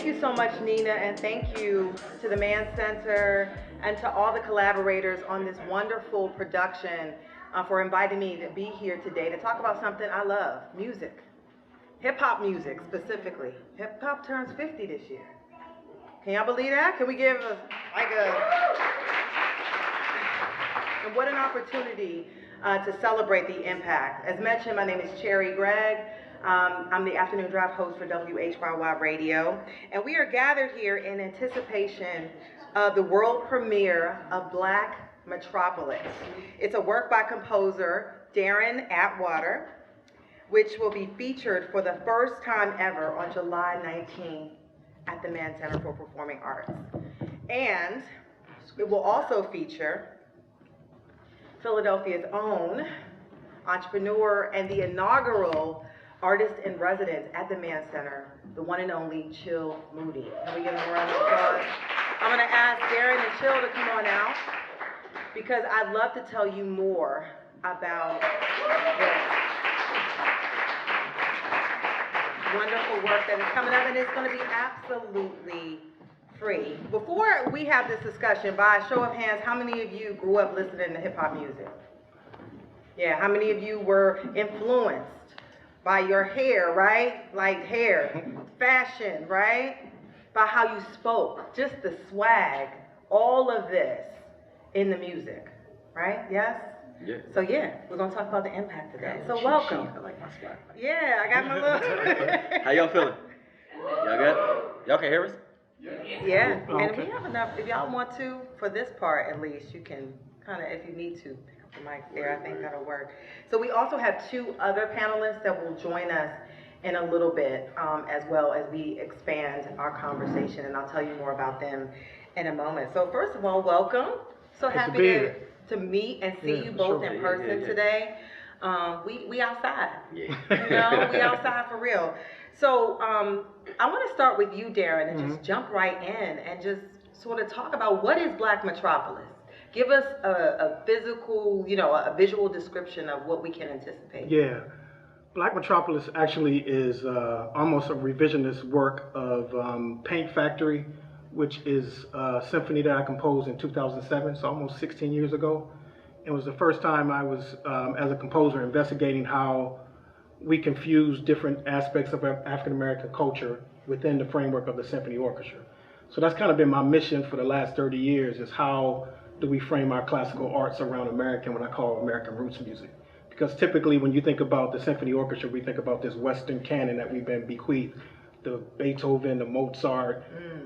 Thank you so much, Nina, and thank you to the Mann Center and to all the collaborators on this wonderful production for inviting me to be here today to talk about something I love, music. Hip-hop music, specifically. Hip-hop turns 50 this year. Can y'all believe that? Can we give and what an opportunity to celebrate the impact. As mentioned, my name is Cherri, Gregg. I'm the afternoon drive host for WHYY Radio, and we are gathered here in anticipation of the world premiere of Black Metropolis. It's a work by composer Darin Atwater, which will be featured for the first time ever on July 19th at the Mann Center for Performing Arts. And it will also feature Philadelphia's own entrepreneur and the inaugural artist in residence at the Mann Center, the one and only Chill Moody. Can we give him a round of applause? I'm gonna ask Darin and Chill to come on out because I'd love to tell you more about this wonderful work that is coming up, and it's gonna be absolutely free. Before we have this discussion, by a show of hands, how many of you grew up listening to hip hop music? Yeah, how many of you were influenced by your hair, right? Like hair, fashion, right? By how you spoke, just the swag, all of this in the music, right? Yes? Yeah. So yeah, we're gonna talk about the impact today. So welcome. I like my spot. Yeah, I got my little. How y'all feeling? Y'all good? Y'all can hear us? Yeah, Oh, and okay. we have enough, if y'all want to, for this part at least, you can kind of, if you need to, pick up the mic there, I think that'll work. So we also have two other panelists that will join us in a little bit, as well as we expand our conversation, and I'll tell you more about them in a moment. So first of all, welcome. So happy to meet and see you both in person today. We outside. Yeah. You know, we outside for real. So I want to start with you, Darin, and just jump right in and just sort of talk about what is Black Metropolis. Give us a physical, a visual description of what we can anticipate. Yeah. Black Metropolis actually is almost a revisionist work of Paint Factory, which is a symphony that I composed in 2007, so almost 16 years ago. It was the first time I was, as a composer, investigating how we can fuse different aspects of African American culture within the framework of the symphony orchestra. So that's kind of been my mission for the last 30 years, is how do we frame our classical arts around American, what I call American roots music. Because typically when you think about the symphony orchestra, we think about this Western canon that we've been bequeathed, the Beethoven, the Mozart,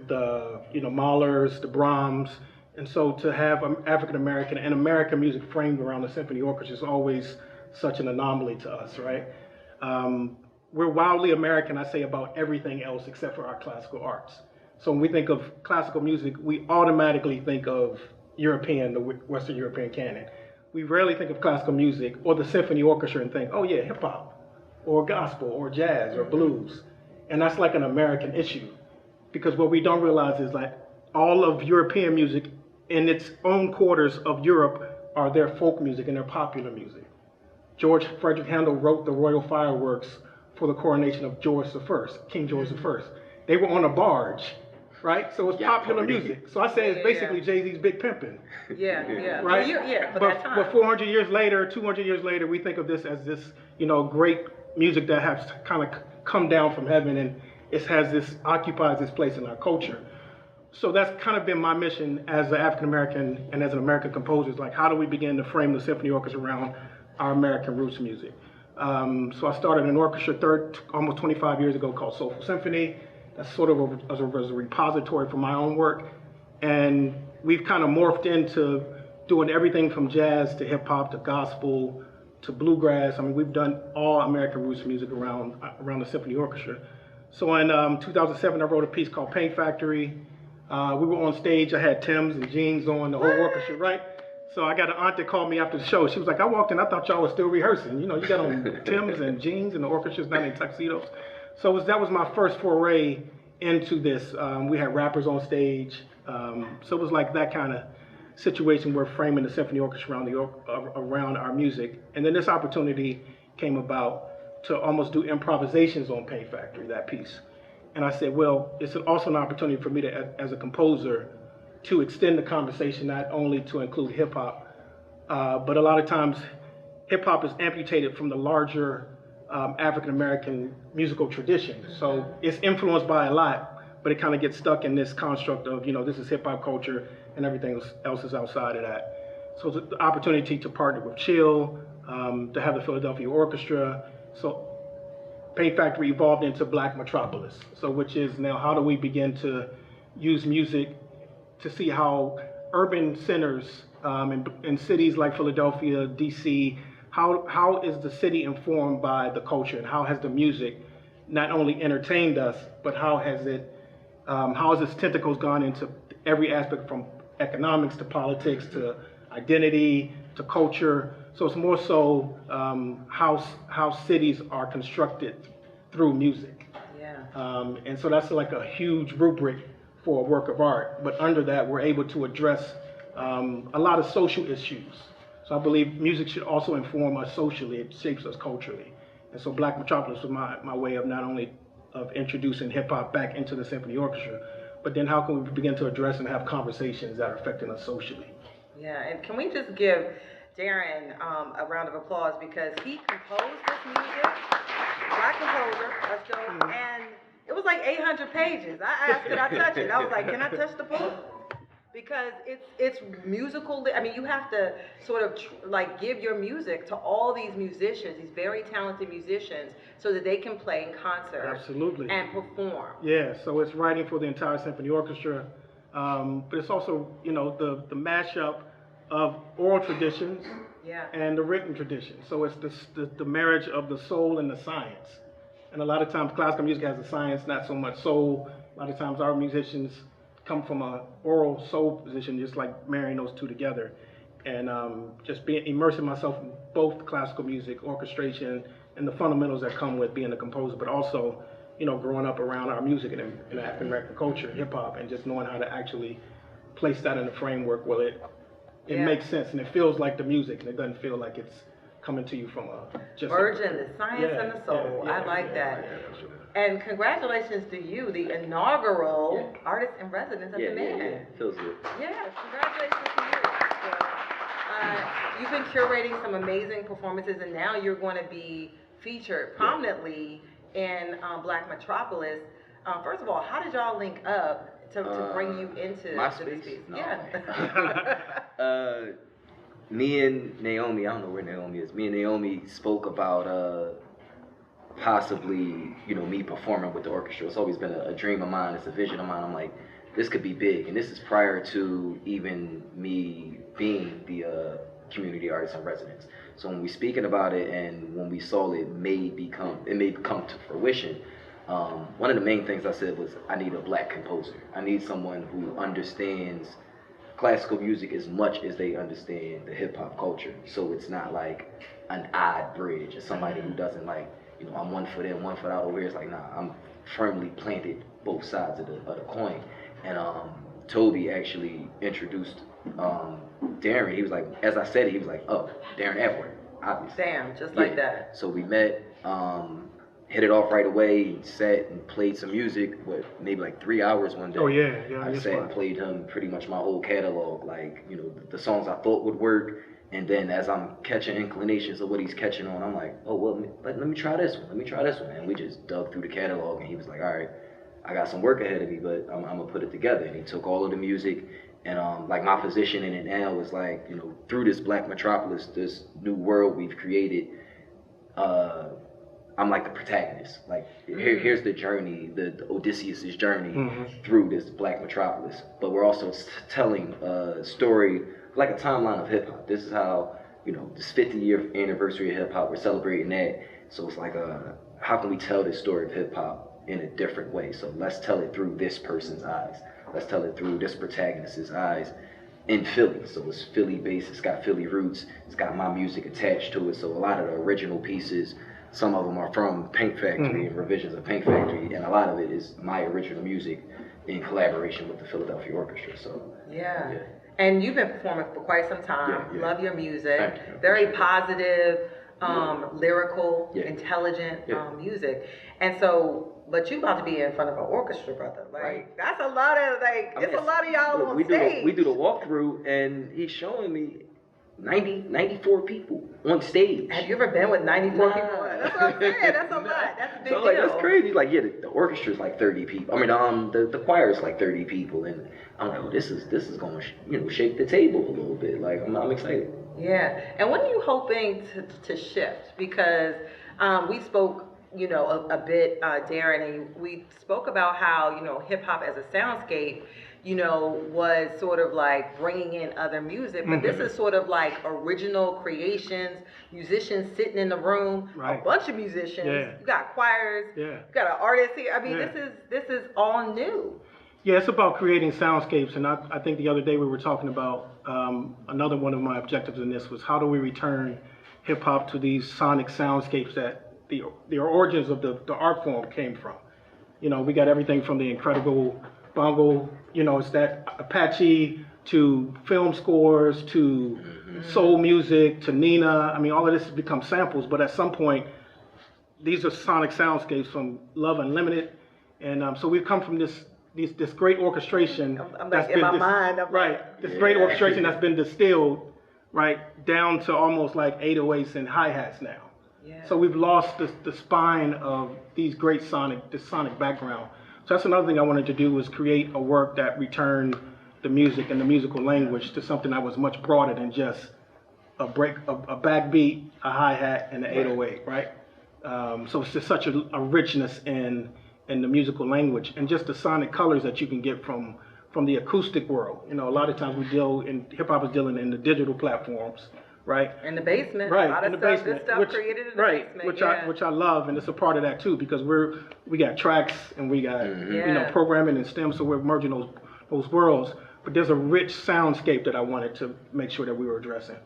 the Mahlers, the Brahms. And so to have African American and American music framed around the symphony orchestra is always such an anomaly to us, right? We're wildly American, I say, about everything else except for our classical arts. So when we think of classical music, we automatically think of European, the Western European canon. We rarely think of classical music or the symphony orchestra and think, oh yeah, hip hop, or gospel, or jazz, or blues. And that's like an American issue. Because what we don't realize is like all of European music in its own quarters of Europe are their folk music and their popular music. George Frederick Handel wrote the royal fireworks for the coronation of George I, King George I. They were on a barge, right? So it's popular music. So I say it's basically Jay-Z's Big Pimpin'. Yeah. Right? Well, for but, that time. But 400 years later, 200 years later, we think of this as this, great music that has kind of come down from heaven, and it occupies this place in our culture. So that's kind of been my mission as an African American and as an American composer, is like, how do we begin to frame the symphony orchestra around our American roots music? So I started an orchestra almost 25 years ago called Soulful Symphony. That's sort of as a repository for my own work. And we've kind of morphed into doing everything from jazz to hip hop to gospel to bluegrass. I mean, we've done all American roots music around the symphony orchestra. So in 2007, I wrote a piece called Paint Factory. We were on stage. I had Timbs and jeans on, the whole orchestra, right? So I got an aunt that called me after the show. She was like, I walked in, I thought y'all were still rehearsing. You got on Timbs and jeans and the orchestra's not in tuxedos. So that was my first foray into this. We had rappers on stage. So it was like that kind of situation where framing the symphony orchestra around our music. And then this opportunity came about to almost do improvisations on Paint Factory, that piece. And I said, well, it's also an opportunity for me to, as a composer, to extend the conversation not only to include hip hop, but a lot of times hip hop is amputated from the larger African American musical tradition. So it's influenced by a lot, but it kind of gets stuck in this construct of, this is hip hop culture and everything else is outside of that. So it's the opportunity to partner with Chill, to have the Philadelphia Orchestra. So Paint Factory evolved into Black Metropolis. So which is now, how do we begin to use music to see how urban centers in cities like Philadelphia, DC, how is the city informed by the culture, and how has the music not only entertained us, but how has its tentacles gone into every aspect, from economics to politics to identity to culture. So it's more so how cities are constructed through music. Yeah. And so that's like a huge rubric for a work of art. But under that, we're able to address a lot of social issues. So I believe music should also inform us socially. It shapes us culturally. And so Black Metropolis was my way of not only of introducing hip hop back into the symphony orchestra, but then how can we begin to address and have conversations that are affecting us socially? Yeah, and can we just give Darin a round of applause, because he composed this music, Black composer, let's go, and it was like 800 pages. I asked, could I touch it? I was like, can I touch the book? Because it's musical. I mean, you have to sort of give your music to all these musicians, these very talented musicians, so that they can play in concert. Absolutely. And perform. Yeah, so it's writing for the entire symphony orchestra, but it's also, the mashup of oral traditions and the written tradition. So it's the marriage of the soul and the science. And a lot of times classical music has a science, not so much soul. A lot of times our musicians come from a oral soul position, just like marrying those two together. And just immersing myself in both classical music, orchestration, and the fundamentals that come with being a composer, but also, growing up around our music and in African American culture, hip hop, and just knowing how to actually place that in a framework where it makes sense and it feels like the music, and it doesn't feel like it's coming to you from just Virgin, the science and the soul. I like that. And congratulations to you, the inaugural artist in residence of the Mann. Yeah, feels good. Yes, congratulations to you. So, you've been curating some amazing performances, and now you're going to be featured prominently in Black Metropolis. First of all, how did y'all link up to bring you into my this space? piece? No. Yeah. Me and Naomi, I don't know where Naomi is. Me and Naomi spoke about possibly, me performing with the orchestra. It's always been a dream of mine. It's a vision of mine. I'm like, this could be big. And this is prior to even me being the community artist in residence. So when we speaking about it and when we saw it may come to fruition, one of the main things I said was, I need a Black composer. I need someone who understands classical music as much as they understand the hip hop culture. So it's not like an odd bridge. It's somebody who doesn't I'm 1 foot in, 1 foot out over here. It's like, nah, I'm firmly planted both sides of the coin. And Toby actually introduced Darin. He was like, as I said it, he was like, oh, Darin Atwater, obviously. Damn, just like that. So we met, hit it off right away, sat and played some music, maybe like 3 hours one day. Oh yeah. I sat and played him pretty much my whole catalog, the songs I thought would work. And then as I'm catching inclinations of what he's catching on, I'm like, oh, well, let me try this one. And we just dug through the catalog, and he was like, all right, I got some work ahead of me, but I'm going to put it together. And he took all of the music, and my position in it now is through this Black Metropolis, this new world we've created, I'm like the protagonist. Here's the journey, the Odysseus' journey through this Black Metropolis. But we're also telling a story, like a timeline of hip hop. This is how, this 50-year anniversary of hip hop, we're celebrating that. So it's like, how can we tell this story of hip hop in a different way? So let's tell it through this person's eyes. Let's tell it through this protagonist's eyes in Philly. So it's Philly based, it's got Philly roots, it's got my music attached to it. So a lot of the original pieces, some of them are from Paint Factory and revisions of Paint Factory, and a lot of it is my original music in collaboration with the Philadelphia Orchestra. So yeah. And you've been performing for quite some time. Yeah. Love your music. Thank you. Very positive, lyrical, Yeah. intelligent Yeah. music. And so, but you about to be in front of an orchestra, brother. Like, Right. that's a lot of, like, I mean, it's a lot of y'all look, on we stage. do the walkthrough, and he's showing me 94 people on stage. Have you ever been with 94 Nah. people? That's what I'm saying. That's a lot. That's a big So deal. like that's crazy. Like yeah, the orchestra's like 30 people. I mean the choir's like 30 people, and I'm like, oh, this is going to shake the table a little bit. Like I'm excited. Yeah. And when are you hoping to shift? Because we spoke, a bit, Darin, and we spoke about how, hip hop as a soundscape, was sort of like bringing in other music, but this is sort of like original creations, musicians sitting in the room, Right. a bunch of musicians. Yeah. You got choirs. Yeah. You got an artist here. I mean, Yeah. this is all new. Yeah, it's about creating soundscapes, and I think the other day we were talking about another one of my objectives in this was how do we return hip hop to these sonic soundscapes that the origins of the art form came from. We got everything from the incredible bongo, it's that Apache to film scores to soul music to Nina. I mean, all of this has become samples, but at some point, these are sonic soundscapes from Love Unlimited, and so we've come from this great orchestration. I'm like, in my mind, I'm right. like, This great orchestration that's been distilled, right, down to almost like 808s and hi-hats now. Yeah. So we've lost the spine of these great sonic background. So that's another thing I wanted to do was create a work that returned the music and the musical language to something that was much broader than just a backbeat, a hi-hat, and an 808, right? So it's just such a richness in the musical language and just the sonic colors that you can get from the acoustic world. A lot of times hip hop is dealing in the digital platforms, right? In the basement, Right, a lot in of the stuff, basement, good stuff which, created in the right, basement. which I love, and it's a part of that too because we got tracks and we got programming and STEM, so we're merging those worlds. But there's a rich soundscape that I wanted to make sure that we were addressing,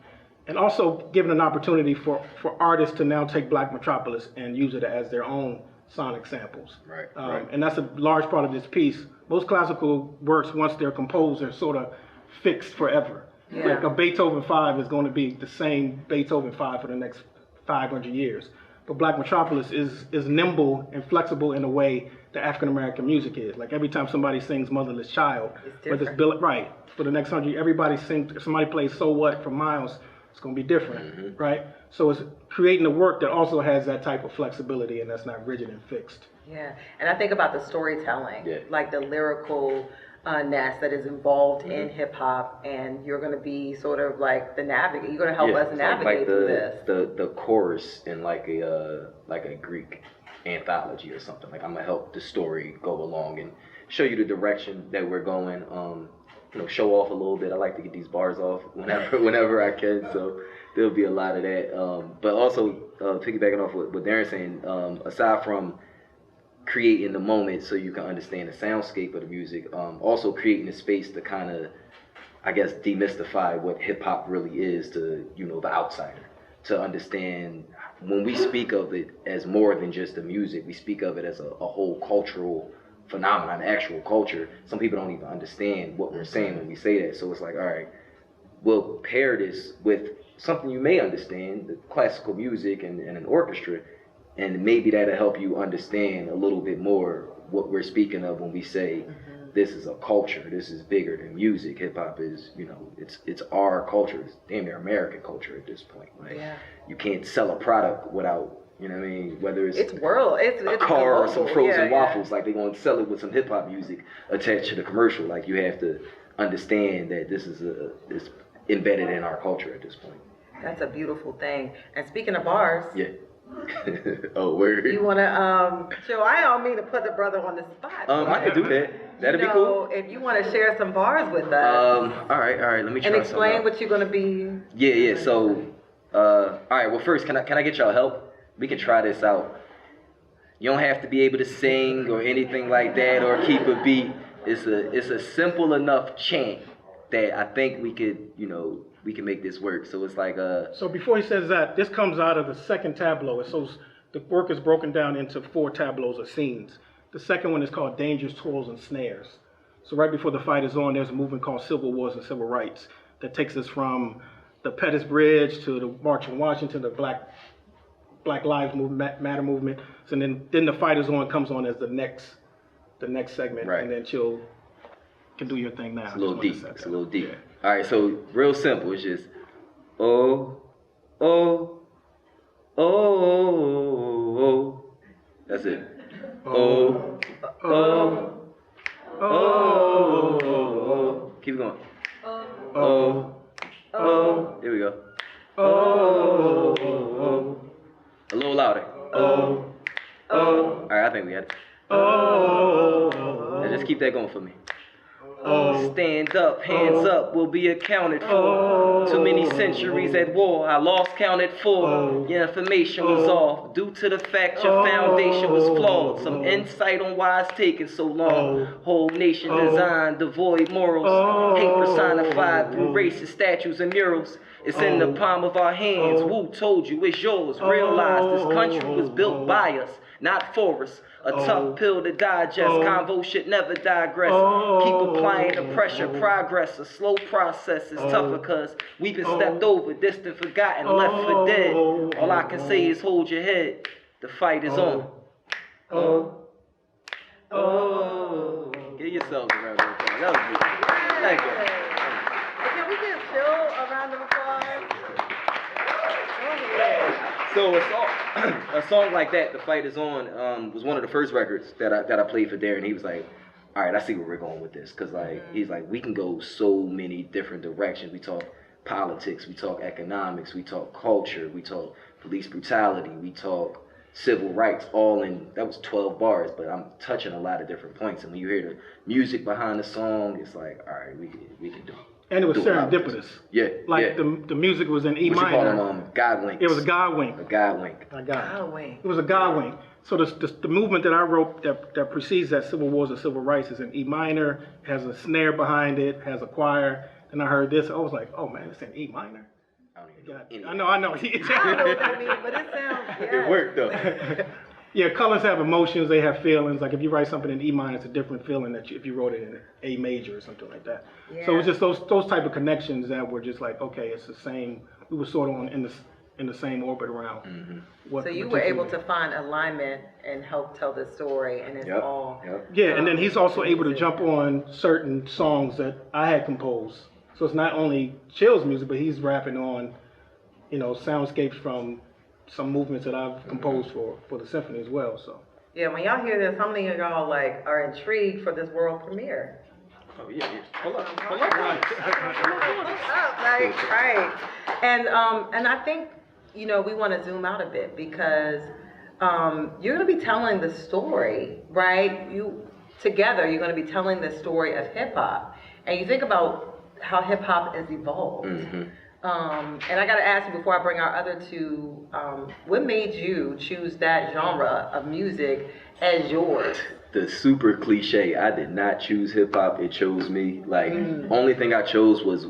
and also giving an opportunity for artists to now take Black Metropolis and use it as their own sonic samples. Right. And that's a large part of this piece. Most classical works, once they're composed, are sort of fixed forever. Yeah. Like a Beethoven 5 is going to be the same Beethoven 5 for the next 500 years. But Black Metropolis is nimble and flexible in a way that African American music is. Like every time somebody sings Motherless Child, whether it's right, for the next 100, everybody sings, if somebody plays So What from Miles, it's going to be different, right? So it's creating a work that also has that type of flexibility and that's not rigid and fixed. Yeah, and I think about the storytelling, Yeah. like the lyrical ness that is involved in hip hop, and you're going to be sort of like the navigator. You're going to help us navigate through this. The chorus in like a Greek anthology or something. Like I'm gonna help the story go along and show you the direction that we're going. Show off a little bit. I like to get these bars off whenever I can. So there'll be a lot of that. But also piggybacking off what Darin's saying, aside from creating the moment so you can understand the soundscape of the music, also creating a space to kind of, I guess, demystify what hip hop really is to the outsider, to understand when we speak of it as more than just the music, we speak of it as a whole cultural phenomenon, actual culture. Some people don't even understand what we're saying when we say that. So it's like, all right, we'll pair this with something you may understand, the classical music and an orchestra, and maybe that'll help you understand a little bit more what we're speaking of when we say this is a culture, this is bigger than music. Hip hop is, it's our culture, it's damn near American culture at this point. Like, you can't sell a product without, whether it's world, it's a car or some frozen waffles, yeah. like they're gonna sell it with some hip hop music attached to the commercial. Like you have to understand that this is it's embedded in our culture at this point. That's a beautiful thing. And speaking of bars, oh, word. You wanna so I don't mean to put the brother on the spot. I could do that. That'd be cool. If you want to share some bars with us. All right. Let me try and explain something what you're gonna be. Yeah. So, all right. Well, first, can I get y'all help? We can try this out. You don't have to be able to sing or anything like that or keep a beat. It's a simple enough chant that I think we could, we can make this work. So it's like So before he says that, this comes out of the second tableau. So the work is broken down into 4 tableaus or scenes. The second one is called Dangers, Toils, and Snares. So right before the fight is on, there's a movement called Civil Wars and Civil Rights that takes us from the Pettus Bridge to the March on Washington, the Black Black Lives Matter movement. So then the Fight Is On comes on as the next segment, Right. and then can do your thing now. It's a little deep. It's a little deep. Yeah. All right, so real simple. It's just oh, oh, oh, oh. That's it. Oh, oh, oh. Keep going. Oh, oh. There we go. Oh. A little louder. Oh. All right, I think we had it. Now just keep that going for me. Stand up, hands up, will be accounted for. Too many centuries at war, I lost count at 4. Your information was off, due to the fact your foundation was flawed. Some insight on why it's taking so long. Whole nation designed, devoid morals. Hate personified through racist statues and murals. It's in the palm of our hands. Wu told you it's yours. Realize this country was built by us, not for us. A tough pill to digest. Convo should never digress. Keep applying the pressure. Progress, a slow process is tougher cause we've been stepped over, distant, forgotten, left for dead. All I can say is hold your head. The fight is on. Give yourselves a round of applause. That was beautiful. Thank you. Can we get Phil a round of applause? So a song like that, "The Fight Is On," was one of the first records that I played for Darin. He was like, "All right, I see where we're going with this," because he's like, we can go so many different directions. We talk politics, we talk economics, we talk culture, we talk police brutality, we talk civil rights. All in that was 12 bars, but I'm touching a lot of different points. And when you hear the music behind the song, it's like, all right, we can do it. And it was serendipitous. Yeah. Like the music was in E What minor. you call them? God winks. It was a God wink. A God wink. It was a God wink. So the movement that I wrote that precedes that, Civil Wars and Civil Rights, is in E minor, has a snare behind it, has a choir. And I heard this, I was like, oh man, it's in E minor. I don't even know. I know. I don't know what that means, but it sounds, yeah. It worked though. Yeah, colors have emotions, they have feelings. Like if you write something in E minor, it's a different feeling than if you wrote it in A major or something like that. Yeah. So it was just those type of connections that were just like, okay, it's the same. We were sort of in the same orbit around. Mm-hmm. So you were able to find alignment and help tell the story, and it's all. Yep. Yeah, and then he's also able to jump on certain songs that I had composed. So it's not only Chill's music, but he's rapping on, soundscapes from some movements that I've composed for the symphony as well. So Yeah, when y'all hear this, how many of y'all are intrigued for this world premiere? Oh yeah. Hold up. Right. And I think we want to zoom out a bit because you're going to be telling the story, right? You're going to be telling the story of hip hop, and you think about how hip hop has evolved. Mm-hmm. And I got to ask you before I bring our other two, what made you choose that genre of music as yours? The super cliche, I did not choose hip hop, it chose me. Only thing I chose was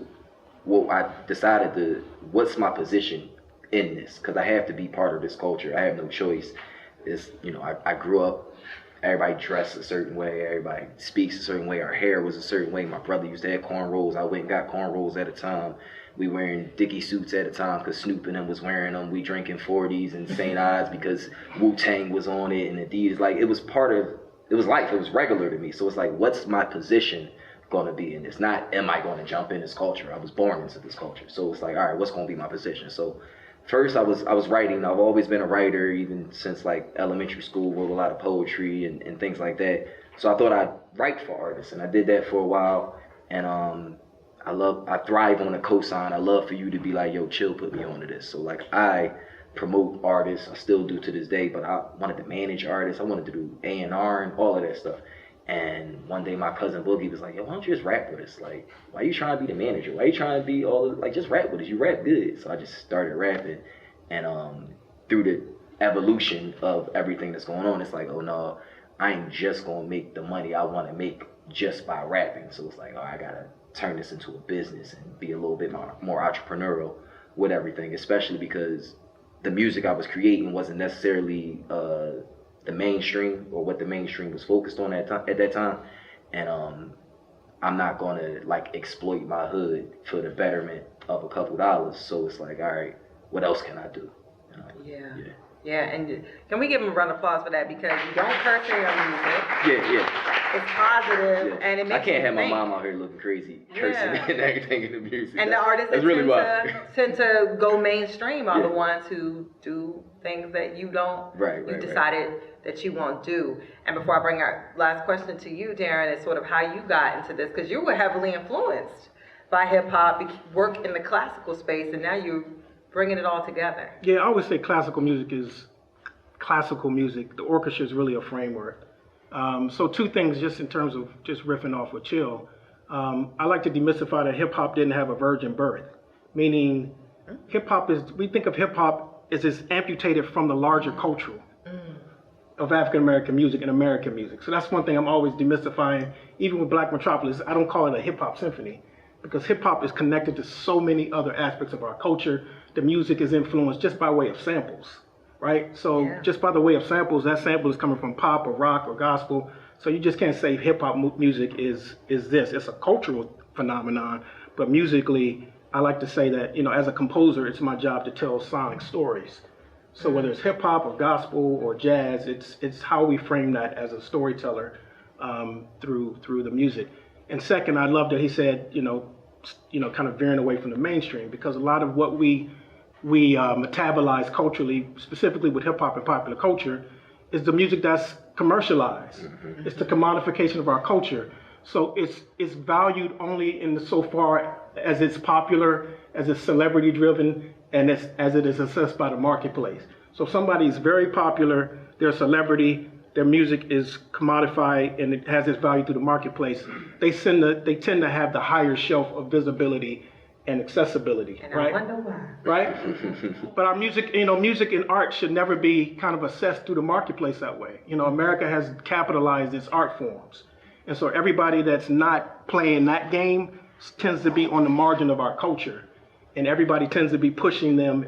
I decided what's my position in this, because I have to be part of this culture. I have no choice. I grew up, everybody dressed a certain way, everybody speaks a certain way, our hair was a certain way. My brother used to have cornrows, I went and got cornrows at a time. We wearing Dickie suits at a time because Snoop and them was wearing them. We drinking 40s and St. Ides because Wu-Tang was on it and Adidas. It was life, it was regular to me. So it's like, what's my position going to be in this? Not, am I going to jump in this culture? I was born into this culture. So it's like, all right, what's going to be my position? So first I was writing. I've always been a writer, even since elementary school, wrote a lot of poetry and things like that. So I thought I'd write for artists, and I did that for a while. And I thrive on a cosign. I love for you to be like, yo, Chill put me onto this. So I promote artists. I still do to this day, but I wanted to manage artists. I wanted to do A&R and all of that stuff. And one day my cousin Boogie was like, yo, why don't you just rap with us? Why are you trying to be the manager? Why are you trying to be just rap with us? You rap good. So I just started rapping. And through the evolution of everything that's going on, it's like, oh no, I ain't just gonna make the money I want to make just by rapping. So it's like, oh, I gotta turn this into a business and be a little bit more entrepreneurial with everything, especially because the music I was creating wasn't necessarily the mainstream or what the mainstream was focused on at that time. And I'm not gonna exploit my hood for the betterment of a couple dollars. So it's like, all right, what else can I do? Yeah. Yeah, and can we give him a round of applause for that, because you don't curse in your music. Yeah. It's positive, and it makes I can't you have my think. mom out here looking crazy, cursing and everything in the music. And the artists that's that really wild. tend to go mainstream are the ones who do things that you don't. You decided that you won't do. And before I bring our last question to you, Darin, is sort of how you got into this, because you were heavily influenced by hip hop, work in the classical space, and now you're bringing it all together. Yeah, I always say classical music is classical music. The orchestra is really a framework. So two things, just in terms of just riffing off with Chill. I like to demystify that hip hop didn't have a virgin birth, meaning hip hop is, we think of hip hop as it's amputated from the larger cultural of African American music and American music. So that's one thing I'm always demystifying. Even with Black Metropolis, I don't call it a hip hop symphony, because hip hop is connected to so many other aspects of our culture. The music is influenced just by way of samples, right? So just by the way of samples, that sample is coming from pop or rock or gospel. So you just can't say hip hop music is this. It's a cultural phenomenon, but musically, I like to say that, you know, as a composer, it's my job to tell sonic stories. So whether it's hip hop or gospel or jazz, it's how we frame that as a storyteller through the music. And second, I love that he said, you know, kind of veering away from the mainstream, because a lot of what we metabolize culturally, specifically with hip hop and popular culture, is the music that's commercialized. It's the commodification of our culture. So it's valued only in so far as it's popular, as it's celebrity driven, and as it is assessed by the marketplace. So if somebody is very popular, they're a celebrity, their music is commodified and it has its value through the marketplace, they tend to have the higher shelf of visibility and accessibility, and right? I wonder why. Right? But our music, you know, music and art should never be kind of assessed through the marketplace that way. You know, America has capitalized its art forms. And so everybody that's not playing that game tends to be on the margin of our culture. And everybody tends to be pushing them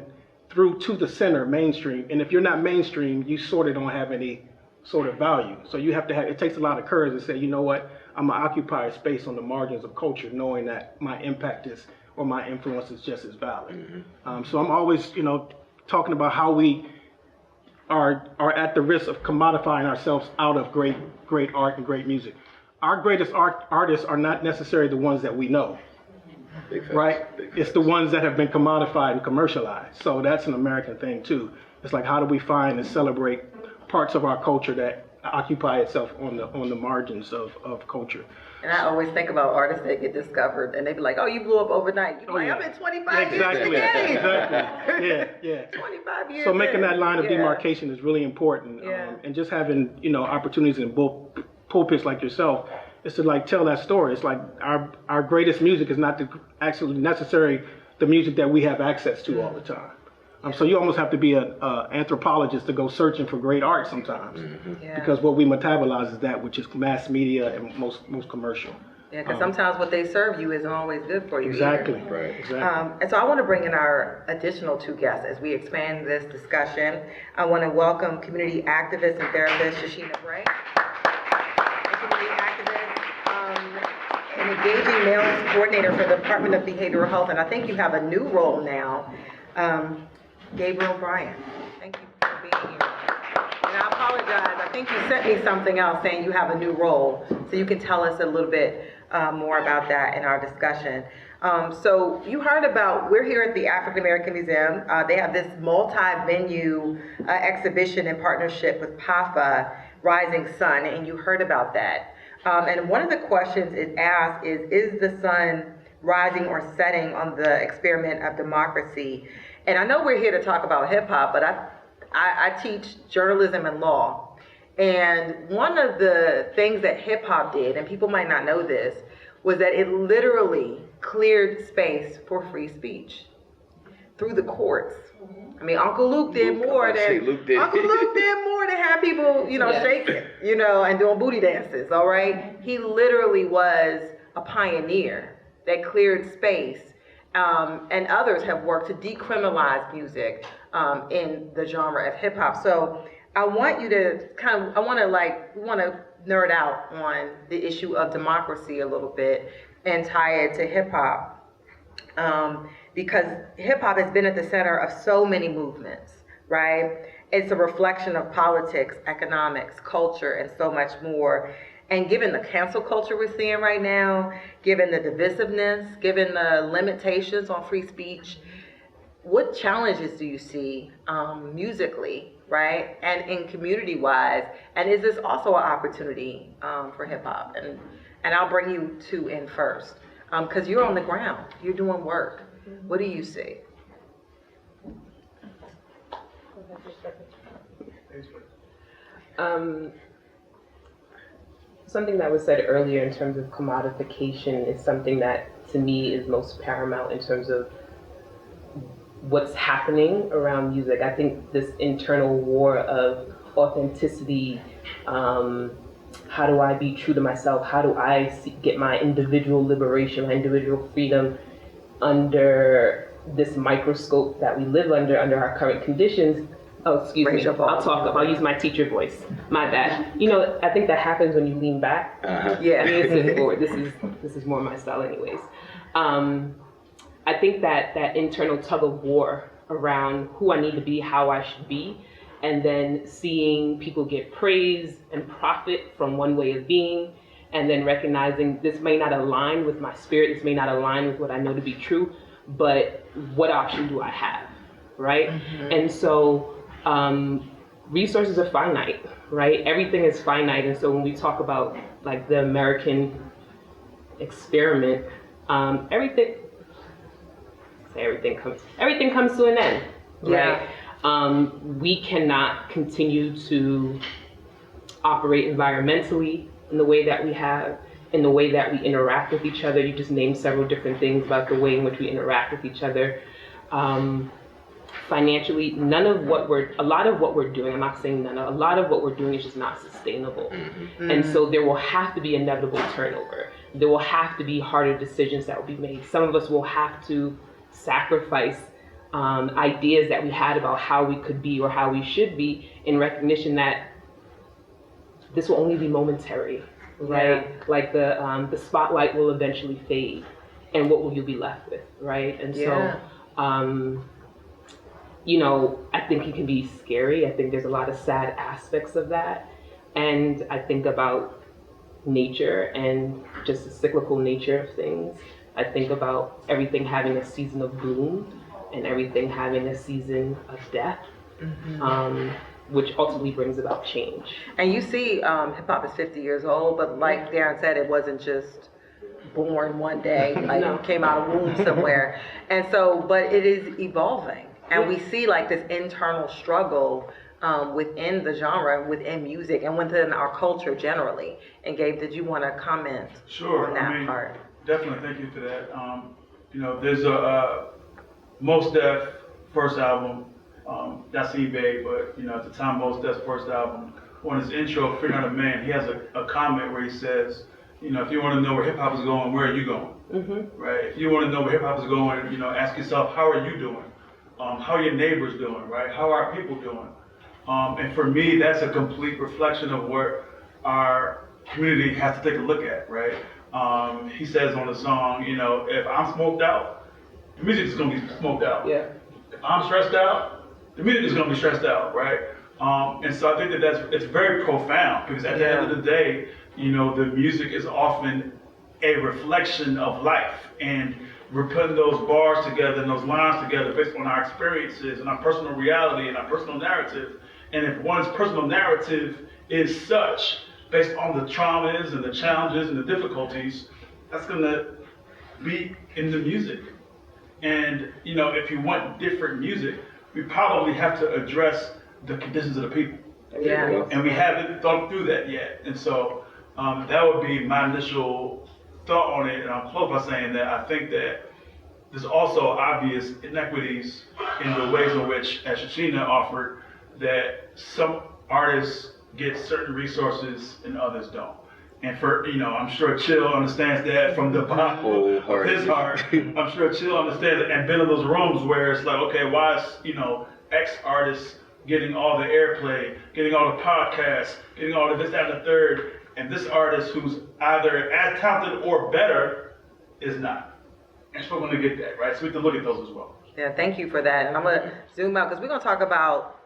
through to the center, mainstream. And if you're not mainstream, you sort of don't have any sort of value. So you have to have, it takes a lot of courage to say, you know what, I'm gonna occupy a space on the margins of culture, knowing that my impact is, or my influence is just as valid. So I'm always, you know, talking about how we are at the risk of commodifying ourselves out of great art and great music. Our greatest artists are not necessarily the ones that we know, right? It's the ones that have been commodified and commercialized. So that's an American thing too. It's like, how do we find and celebrate parts of our culture that occupy itself on the margins of culture? And I always think about artists that get discovered, and they be like, "Oh, you blew up overnight." You're like, "I've been 25 years in the game." Exactly. Yeah. 25 years. So making that line of demarcation is really important, and just having, you know, opportunities in pulpits like yourself is to like tell that story. It's like our greatest music is not actually necessarily the music that we have access to all the time. So you almost have to be an anthropologist to go searching for great art sometimes, because what we metabolize is that which is mass media and most commercial. Yeah, because sometimes what they serve you isn't always good for you. Exactly. Either. Right. Exactly. And so I want to bring in our additional two guests as we expand this discussion. I want to welcome community activist and therapist Shesheena Bray, a community activist, an engaging male coordinator for the Department of Behavioral Health, and I think you have a new role now. Gabriel Bryant, thank you for being here. And I apologize, I think you sent me something else saying you have a new role, so you can tell us a little bit more about that in our discussion. So you heard about, we're here at the African American Museum. They have this multi-venue exhibition in partnership with PAFA, Rising Sun, and you heard about that. And one of the questions it asked is the sun rising or setting on the experiment of democracy? And I know we're here to talk about hip hop, but I teach journalism and law. And one of the things that hip hop did, and people might not know this, was that it literally cleared space for free speech through the courts. I mean, Uncle Luke did more than Uncle Luke did more than have people, you know, shaking, you know, and doing booty dances. All right, he literally was a pioneer that cleared space. And others have worked to decriminalize music in the genre of hip hop. So I want you to we want to nerd out on the issue of democracy a little bit and tie it to hip hop. Because hip hop has been at the center of so many movements, right? It's a reflection of politics, economics, culture, and so much more. And given the cancel culture we're seeing right now, given the divisiveness, given the limitations on free speech, what challenges do you see musically, right? And in community-wise? And is this also an opportunity for hip-hop? And I'll bring you two in first, because you're on the ground, you're doing work. What do you see? Something that was said earlier in terms of commodification is something that to me is most paramount in terms of what's happening around music. I think this internal war of authenticity, how do I be true to myself? How do I get my individual liberation, my individual freedom under this microscope that we live under our current conditions? Oh, excuse me. I'll use my teacher voice. My bad. You know, I think that happens when you lean back. Yeah. This is more my style anyways. I think that internal tug of war around who I need to be, how I should be, and then seeing people get praise and profit from one way of being, and then recognizing this may not align with my spirit, this may not align with what I know to be true, but what option do I have, right? Mm-hmm. And so resources are finite, right? Everything is finite, and so when we talk about like the American experiment, everything comes to an end, right? Yeah. We cannot continue to operate environmentally in the way that we have, in the way that we interact with each other. You just named several different things about the way in which we interact with each other. Financially, a lot of what we're doing, I'm not saying none, a lot of what we're doing is just not sustainable. Mm-hmm. And so there will have to be inevitable turnover. There will have to be harder decisions that will be made. Some of us will have to sacrifice ideas that we had about how we could be or how we should be in recognition that this will only be momentary, right? Yeah. Like the spotlight will eventually fade, and what will you be left with, right? And so, you know, I think it can be scary. I think there's a lot of sad aspects of that. And I think about nature and just the cyclical nature of things. I think about everything having a season of bloom and everything having a season of death, which ultimately brings about change. And you see, hip-hop is 50 years old, but like Darin said, it wasn't just born one day, like it came out of womb somewhere. And so, but it is evolving. And we see like this internal struggle within the genre, within music, and within our culture generally. And Gabe, did you want to comment on that part? Definitely, thank you for that. You know, there's a Mos Def first album, that's eBay, but you know, at the time Mos Def's first album, on his intro, Figuring Out a Man, he has a comment where he says, you know, if you want to know where hip hop is going, where are you going? Mm-hmm. Right? If you want to know where hip hop is going, you know, ask yourself, how are you doing? How are your neighbors doing, right? How are people doing? And for me, that's a complete reflection of what our community has to take a look at, right? He says on the song, you know, if I'm smoked out, the music is gonna be smoked out. Yeah. If I'm stressed out, the music is gonna be stressed out, right? And so I think it's very profound, because at the end of the day, you know, the music is often a reflection of life, and we're putting those bars together and those lines together based on our experiences and our personal reality and our personal narrative. And if one's personal narrative is such, based on the traumas and the challenges and the difficulties, that's gonna be in the music. And you know, if you want different music, we probably have to address the conditions of the people. Yeah. And we haven't thought through that yet. And so that would be my initial thought on it. And I'll close by saying that I think that there's also obvious inequities in the ways in which, as Shesheena offered, that some artists get certain resources and others don't. And for, you know, I'm sure Chill understands that from the bottom of his heart. I'm sure Chill understands it, and been in those rooms where it's like, okay, why is, you know, X artist getting all the airplay, getting all the podcasts, getting all the this, that, and the third, and this artist who's either as talented or better is not. And so we're going to get that, right? So we have to look at those as well. Yeah, thank you for that. And I'm going to zoom out, because we're going to talk about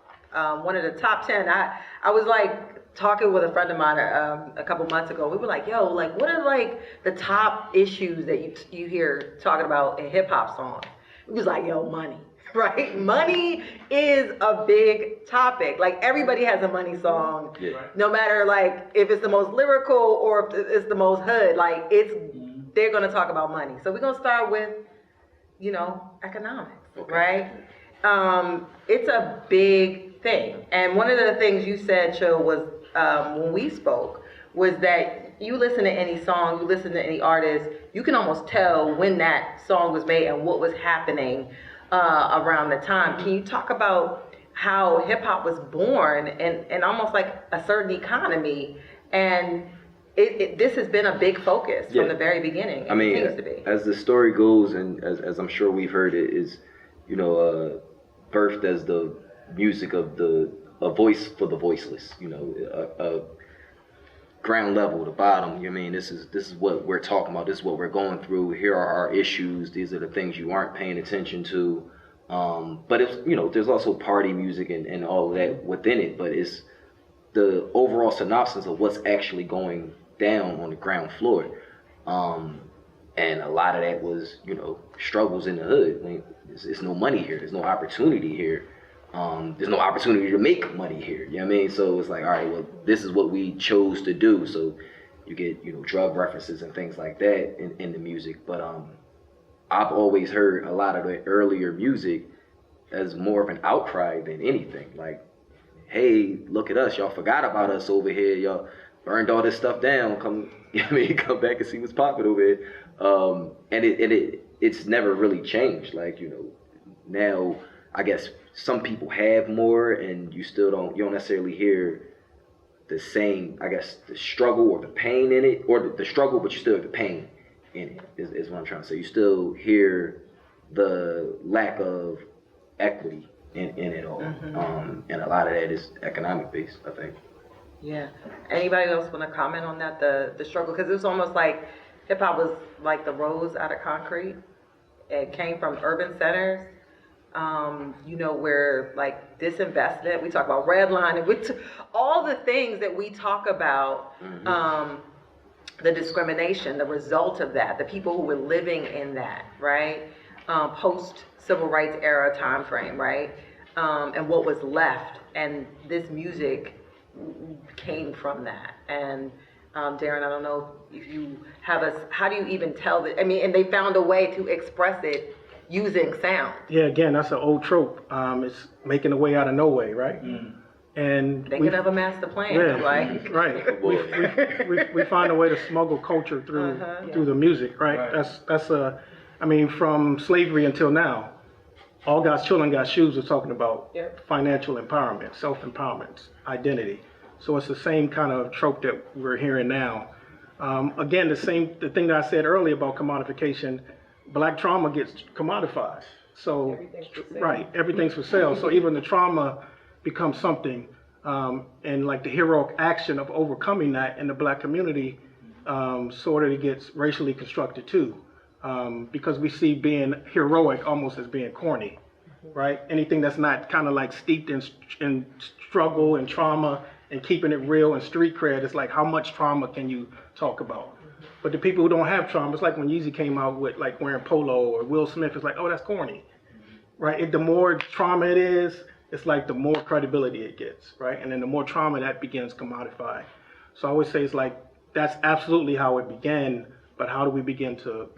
one of the top 10. I was like talking with a friend of mine a couple months ago. We were like, yo, like what are like the top issues that you hear talking about in hip hop songs? It was like, yo, money. Right? Money is a big topic. Like everybody has a money song, no matter like if it's the most lyrical or if it's the most hood, like they're gonna talk about money. So we're gonna start with, economics, right? It's a big thing. And one of the things you said, Cho, was when we spoke, was that you listen to any song, you listen to any artist, you can almost tell when that song was made and what was happening around the time. Can you talk about how hip hop was born and almost like a certain economy, and this has been a big focus from the very beginning. Continues to be. As the story goes, and as I'm sure we've heard, it is, birthed as the music of a voice for the voiceless. A ground level, the bottom. This is what we're talking about. This is what we're going through. Here are our issues. These are the things you aren't paying attention to. But it's there's also party music and all of that within it. But it's the overall synopsis of what's actually going down on the ground floor. And a lot of that was struggles in the hood. There's no money here. There's no opportunity here. There's no opportunity to make money here. You know what I mean? So it's like, all right, well, this is what we chose to do. So you get, drug references and things like that in the music. But I've always heard a lot of the earlier music as more of an outcry than anything. Like, hey, look at us. Y'all forgot about us over here. Y'all burned all this stuff down. Come back and see what's popping over here. And it's never really changed. Like, now I guess some people have more, and you don't necessarily hear the same, I guess, the struggle or the pain in it, or the struggle, but you still have the pain in it, is what I'm trying to say. You still hear the lack of equity in it all. And a lot of that is economic based, I think. Yeah. Anybody else want to comment on that, the struggle? Because it was almost like hip hop was like the rose out of concrete. It came from urban centers. Where like disinvestment, we talk about redlining, all the things that we talk about, the discrimination, the result of that, the people who were living in that, right? Post civil rights era time frame, right? And what was left, and this music came from that. And Darin, I don't know if you have how do you even tell that? And they found a way to express it using sound. Yeah, again, that's an old trope. It's making a way out of no way, right? And they could have a master plan. Yeah, like right. we find a way to smuggle culture through the music, right? That's from slavery until now, all God's children got shoes. We're talking about financial empowerment, self-empowerment, identity. So it's the same kind of trope that we're hearing now. Again, the thing that I said earlier about commodification. Black trauma gets commodified. So, everything's for sale. So even the trauma becomes something, and like the heroic action of overcoming that in the Black community sort of gets racially constructed too, because we see being heroic almost as being corny, right? Anything that's not kind of like steeped in struggle and trauma and keeping it real and street cred, it's like, how much trauma can you talk about? But the people who don't have trauma, it's like when Yeezy came out with like wearing polo, or Will Smith, it's like, oh, that's corny, right? The more trauma it is, it's like the more credibility it gets, right? And then the more trauma that begins commodified. So I always say it's like, that's absolutely how it began, but how do we begin to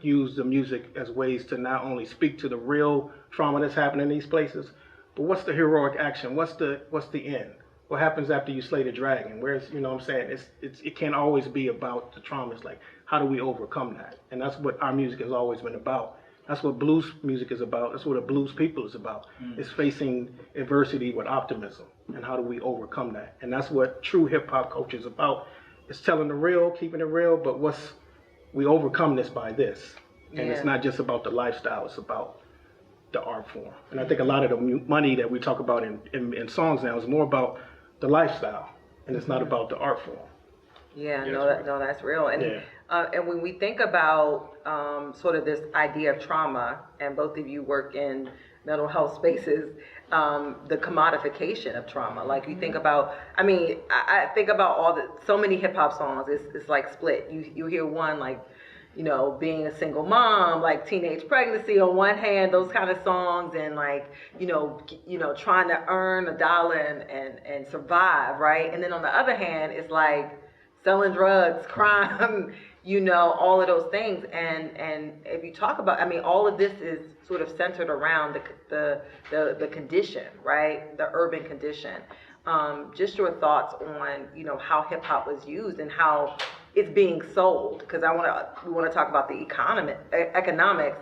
use the music as ways to not only speak to the real trauma that's happening in these places, but what's the heroic action? What's the end? What happens after you slay the dragon? Where's, what I'm saying? It can't always be about the trauma. It's like, how do we overcome that? And that's what our music has always been about. That's what blues music is about. That's what a blues people is about. It's facing adversity with optimism. And how do we overcome that? And that's what true hip hop culture is about. It's telling the real, keeping it real, but we overcome this by this. And it's not just about the lifestyle, it's about the art form. And I think a lot of the money that we talk about in songs now is more about the lifestyle, and it's not about the art form. That's real. And And when we think about sort of this idea of trauma, and both of you work in mental health spaces, the commodification of trauma. Like you think about, I think about so many hip hop songs. It's like split. You hear one like, being a single mom, like teenage pregnancy on one hand, those kind of songs, and like, trying to earn $1 and survive, right? And then on the other hand, it's like selling drugs, crime, all of those things. And if you talk about, all of this is sort of centered around the condition, right? The urban condition. Just your thoughts on, how hip hop was used and how it's being sold, because we want to talk about the economics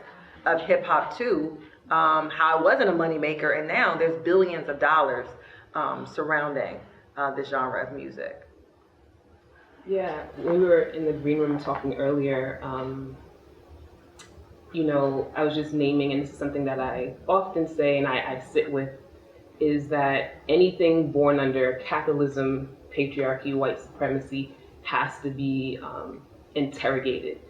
of hip hop too. How it wasn't a moneymaker, and now there's billions of dollars surrounding the genre of music. Yeah, when we were in the green room talking earlier, I was just naming, and this is something that I often say and I sit with, is that anything born under capitalism, patriarchy, white supremacy has to be interrogated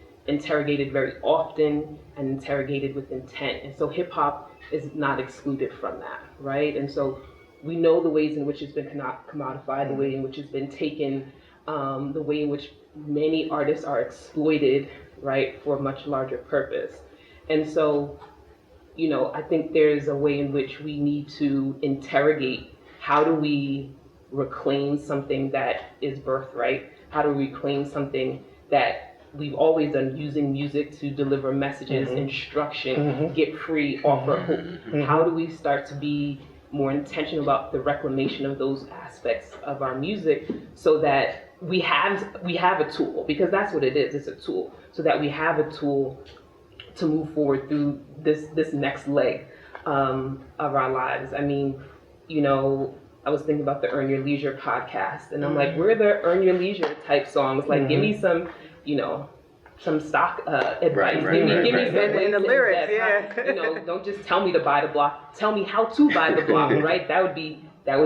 very often, and interrogated with intent. And so hip hop is not excluded from that, right? And so we know the ways in which it's been commodified, the way in which it's been taken, the way in which many artists are exploited, right, for a much larger purpose. And so, I think there's a way in which we need to interrogate, how do we reclaim something that is birthright? How do we reclaim something that we've always done, using music to deliver messages, instruction, get free, offer hope? How do we start to be more intentional about the reclamation of those aspects of our music, so that we have a tool, because that's what it is, it's a tool, so that we have a tool to move forward through this next leg of our lives. I was thinking about the Earn Your Leisure podcast, and I'm like, where are the Earn Your Leisure type songs? Like, give me some, some stock advice. Give me some in the lyrics, don't just tell me to buy the block. Tell me how to buy the block, right? That would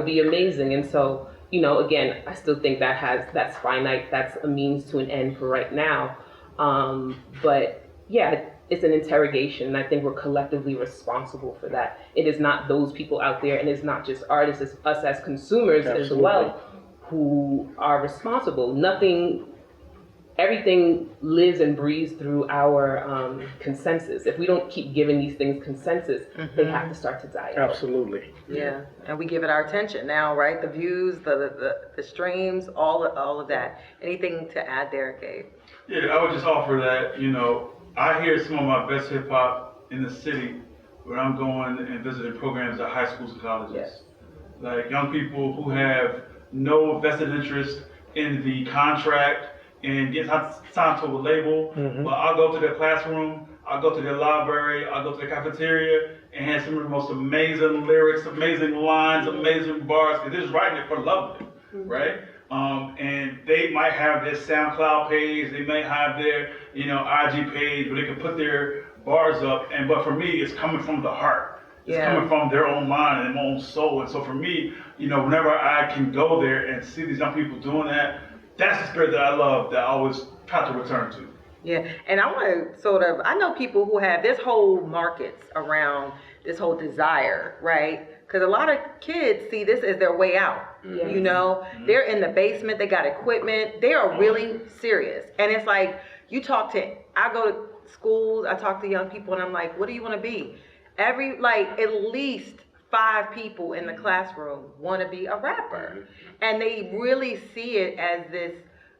be amazing. And so, again, I still think that's finite. That's a means to an end for right now. But yeah, it's an interrogation, and I think we're collectively responsible for that. It is not those people out there, and it's not just artists, it's us as consumers as well, who are responsible. Everything lives and breathes through our consensus. If we don't keep giving these things consensus, they have to start to die out. Absolutely. Yeah, and we give it our attention now, right? The views, the streams, all of that. Anything to add there, Gabe? Yeah, I would just offer that, I hear some of my best hip hop in the city when I'm going and visiting programs at high schools and colleges. Yes. Like young people who have no vested interest in the contract and get signed to a label, but I'll go to their classroom, I'll go to their library, I'll go to the cafeteria and have some of the most amazing lyrics, amazing lines, amazing bars, because they're just writing it for the love of it, right? And they might have their SoundCloud page, they may have their, IG page where they can put their bars up. But for me, it's coming from the heart. It's coming from their own mind and their own soul. And so for me, whenever I can go there and see these young people doing that, that's the spirit that I love, that I always try to return to. Yeah, and I want to I know people who have this whole markets around this whole desire, right? Because a lot of kids see this as their way out. They're in the basement, they got equipment, they are really serious. And it's like, I go to schools, I talk to young people, and I'm like, what do you want to be? At least 5 people in the classroom want to be a rapper. And they really see it as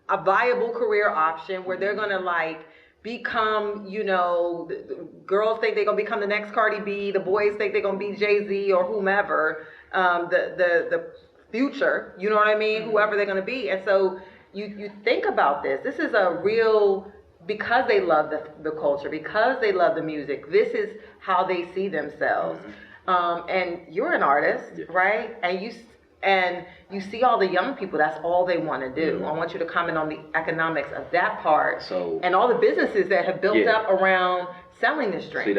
a viable career option where they're going to become, the girls think they're going to become the next Cardi B, the boys think they're going to be Jay-Z or whomever, the future, you know what I mean? Whoever they're going to be. And so you think about this. This is a real, because they love the culture, because they love the music, this is how they see themselves. And you're an artist, right? And you see all the young people, that's all they want to do. I want you to comment on the economics of that part, and all the businesses that have built up around selling this drink. See,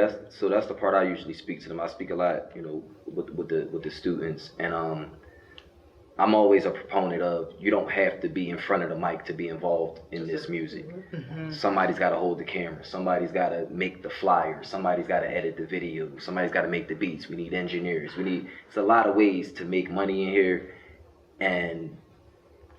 that's the part I usually speak to them. I speak a lot, with the students, and I'm always a proponent of, you don't have to be in front of the mic to be involved in this music. Somebody's got to hold the camera. Somebody's got to make the flyer. Somebody's got to edit the video. Somebody's got to make the beats. We need engineers. It's a lot of ways to make money in here. And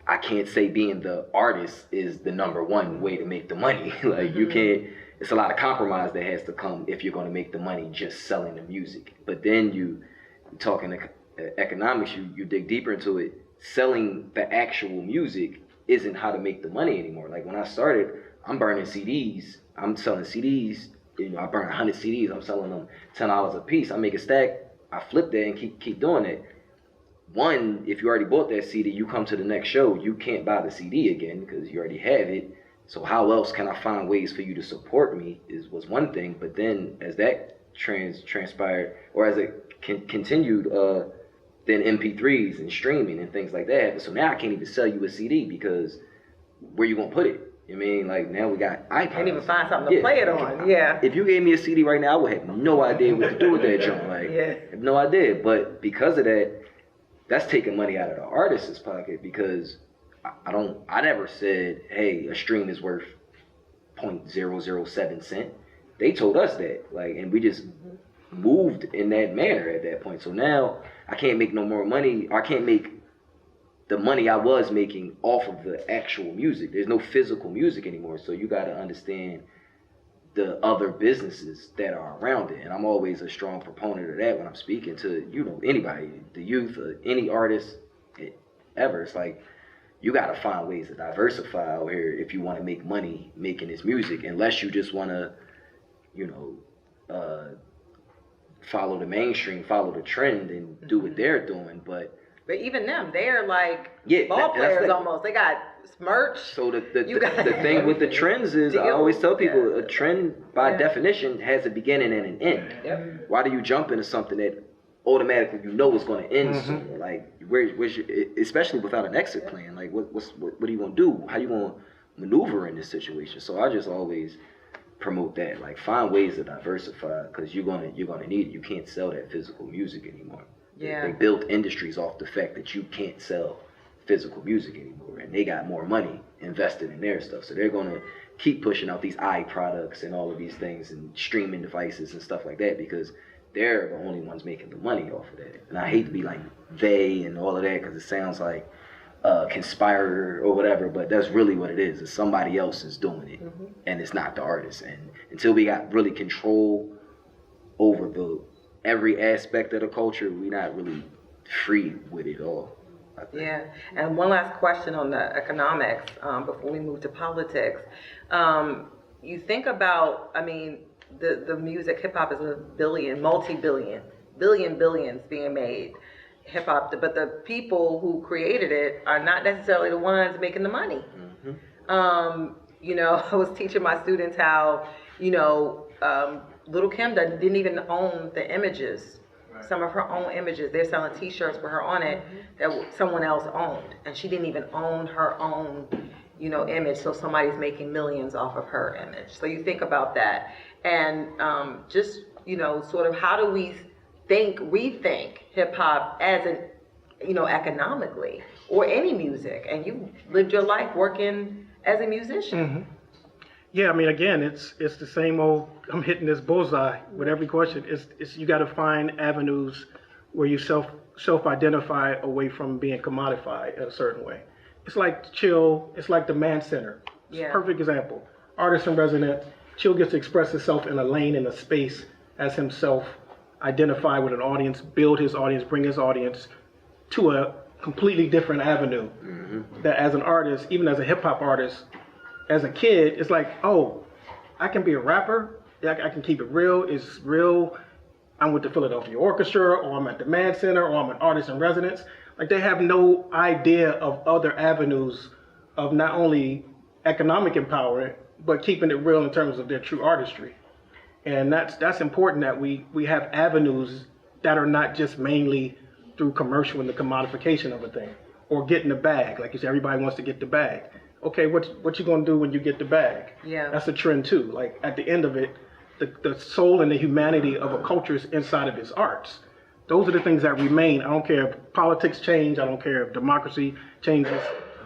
I can't say being the artist is the number one way to make the money. Like you can't, it's a lot of compromise that has to come if you're going to make the money just selling the music. But then you talking economics, you dig deeper into it. Selling the actual music isn't how to make the money anymore. Like when I started, I'm burning CDs. I'm selling CDs. You know, I burn 100 CDs. I'm selling them $10 a piece. I make a stack. I flip that and keep doing it. One, if you already bought that CD, you come to the next show, you can't buy the CD again because you already have it. So how else can I find ways for you to support me was one thing. But then as that transpired, or as it continued, then MP3s and streaming and things like that. So now I can't even sell you a CD because where you gonna put it? You mean, like now we got iPods. Can't even find something to play it on. Yeah. If you gave me a CD right now, I would have no idea what to do with that joint. Like, I have no idea. But because of that, that's taking money out of the artist's pocket because I never said, hey, a stream is worth 0.007 cent. They told us that, like, and we just moved in that manner at that point. So now I can't make no more money. I can't make the money I was making off of the actual music. There's no physical music anymore. So you got to understand the other businesses that are around it. And I'm always a strong proponent of that when I'm speaking to, you know, anybody, the youth, any artist ever. It's like, you got to find ways to diversify out here if you want to make money making this music, unless you just want to, you know, follow the mainstream, follow the trend and do what they're doing. But even them, they're like ball that's players like, almost. They got merch. So the thing with the trends is, I always tell people, a trend by definition has a beginning and an end. Yep. Why do you jump into something that automatically you know is going to end soon? Like where's your, especially without an exit plan? Like what are you going to do? How you going to maneuver in this situation? So I just always promote that, like find ways to diversify, because you're gonna need it. You can't sell that physical music anymore. They built industries off the fact that you can't sell physical music anymore, and they got more money invested in their stuff, so they're gonna keep pushing out these products and all of these things and streaming devices and stuff like that, because they're the only ones making the money off of that. And I hate to be like they and all of that, because it sounds like conspirator or whatever, but that's really what it is. It's somebody else is doing it, and it's not the artist. And until we got really control over every aspect of the culture, we're not really free with it all, I think. Yeah, and one last question on the economics before we move to politics. You think about, I mean, the music, hip hop is a billions being made. Hip hop, but the people who created it are not necessarily the ones making the money. You know, I was teaching my students how, you know, Little Kim didn't even own the images. Some of her own images. They're selling T-shirts with her on it that someone else owned, and she didn't even own her own, you know, image. So somebody's making millions off of her image. So you think about that, and just, you know, sort of how do we rethink hip hop as an, you know, economically, or any music, and you lived your life working as a musician. Yeah, I mean, again, it's the same old, I'm hitting this bullseye with every question. It's you got to find avenues where you self-identify away from being commodified in a certain way. It's like Chill, it's like the Mann Center. It's a perfect example. Artist in resident, Chill gets to express himself in a lane, in a space as himself, identify with an audience, build his audience, bring his audience to a completely different avenue. That as an artist, even as a hip hop artist, as a kid, it's like, oh, I can be a rapper, I can keep it real, it's real. I'm with the Philadelphia Orchestra, or I'm at the Mann Center, or I'm an artist in residence. Like, they have no idea of other avenues of not only economic empowerment, but keeping it real in terms of their true artistry. And that's important, that we have avenues that are not just mainly through commercial and the commodification of a thing, or getting the bag. Like you said, everybody wants to get the bag. Okay, what you gonna do when you get the bag? Yeah. That's a trend too. Like, at the end of it, the soul and the humanity of a culture is inside of its arts. Those are the things that remain. I don't care if politics change. I don't care if democracy changes.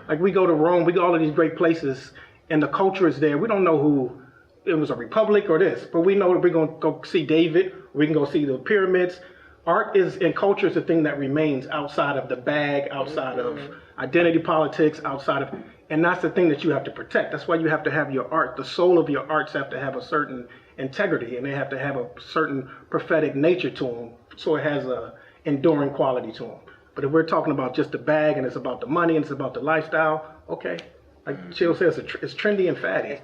Like we go to Rome, we go all of these great places, and the culture is there. We don't know who it was, a republic or this, but we know that we're going to go see David. We can go see the pyramids. Art is and culture is the thing that remains outside of the bag, outside of identity politics, outside of, and that's the thing that you have to protect. That's why you have to have your art. The soul of your arts have to have a certain integrity, and they have to have a certain prophetic nature to them, so it has a enduring quality to them. But if we're talking about just the bag and it's about the money and it's about the lifestyle, okay. Like Chill says, it's trendy and fatty.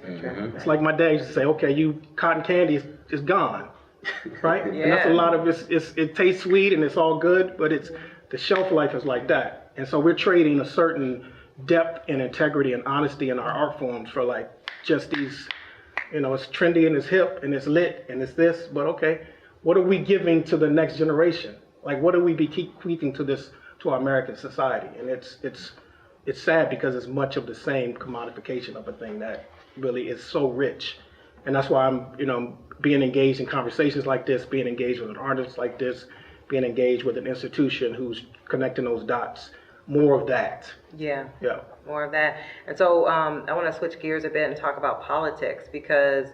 It's like my dad used to say, okay, you cotton candy is gone, right? And that's a lot of it tastes sweet and it's all good, but it's the shelf life is like that. And so we're trading a certain depth and integrity and honesty in our art forms for like just these, it's trendy and it's hip and it's lit and it's this, but okay, what are we giving to the next generation? Like what do we be keeping to our American society? And it's sad because it's much of the same commodification of a thing that really is so rich. And that's why I'm, being engaged in conversations like this, being engaged with an artist like this, being engaged with an institution who's connecting those dots. More of that. Yeah. Yeah. More of that. And so I want to switch gears a bit and talk about politics because,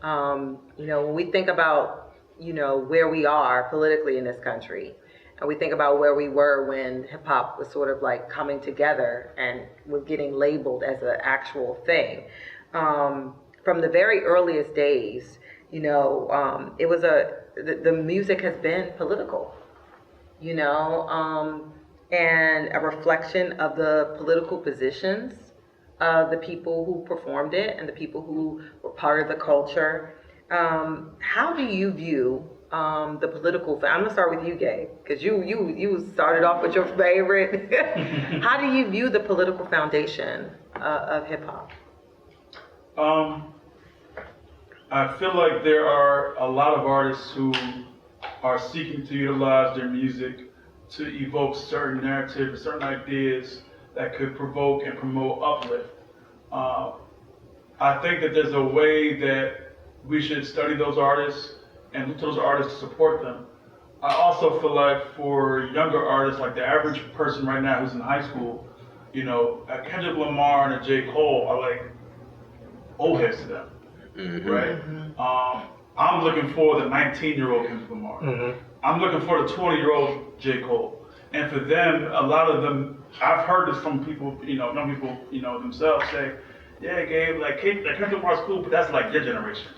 when we think about, where we are politically in this country, and we think about where we were when hip hop was sort of like coming together and was getting labeled as an actual thing. From the very earliest days, it was the music has been political, and a reflection of the political positions of the people who performed it and the people who were part of the culture. How do you view the political? I'm gonna start with you, Gabe, because you started off with your favorite. How do you view the political foundation of hip hop? I feel like there are a lot of artists who are seeking to utilize their music to evoke certain narratives, certain ideas that could provoke and promote uplift. I think that there's a way that we should study those artists and look to those artists to support them. I also feel like for younger artists, like the average person right now who's in high school, a Kendrick Lamar and a J. Cole are like old heads to them, right? I'm looking for the 19-year-old Kendrick Lamar. I'm looking for the 20-year-old J. Cole. And for them, a lot of them, I've heard this from people, young people, themselves say, yeah, Gabe, like Kendrick Lamar's cool, but that's like your generation.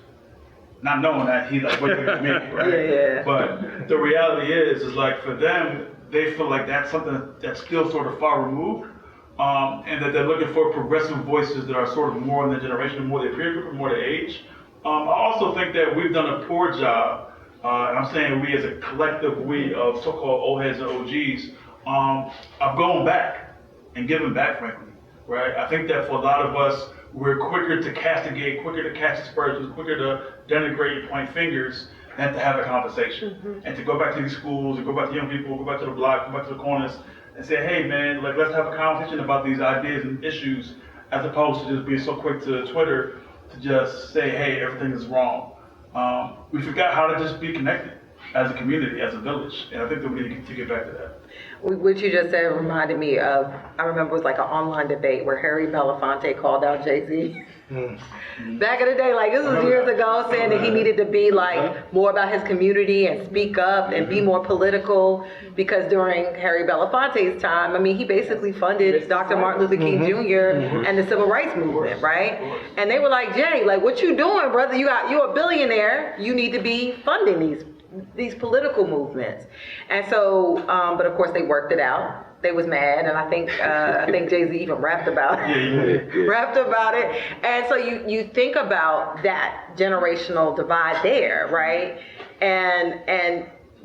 Not knowing that he's like way bigger than me, right? Yeah. But the reality is like for them, they feel like that's something that's still sort of far removed, and that they're looking for progressive voices that are sort of more in their generation, more their peer group, more their age. I also think that we've done a poor job, and I'm saying we as a collective, we of so-called old heads and OGs, of going back and giving back, frankly, right? I think that for a lot of us, we're quicker to castigate, quicker to cast aspersions, quicker to denigrate and point fingers than to have a conversation. And to go back to these schools, and go back to young people, go back to the block, go back to the corners, and say, hey man, like let's have a conversation about these ideas and issues, as opposed to just being so quick to Twitter to just say, hey, everything is wrong. We forgot how to just be connected as a community, as a village, and I think that we need to get back to that. What you just said reminded me of, I remember it was like an online debate where Harry Belafonte called out Jay-Z. Back in the day, like this was years ago, saying that he needed to be like more about his community and speak up and be more political, because during Harry Belafonte's time, I mean, he basically funded Dr. Martin Luther King Jr. and the Civil Rights Movement, right? And they were like, Jay, like what you doing, brother? You're a billionaire. You need to be funding these political movements. And so, but of course they worked it out. They was mad, and I think Jay-Z even rapped about it. Rapped about it. And so you think about that generational divide there, right?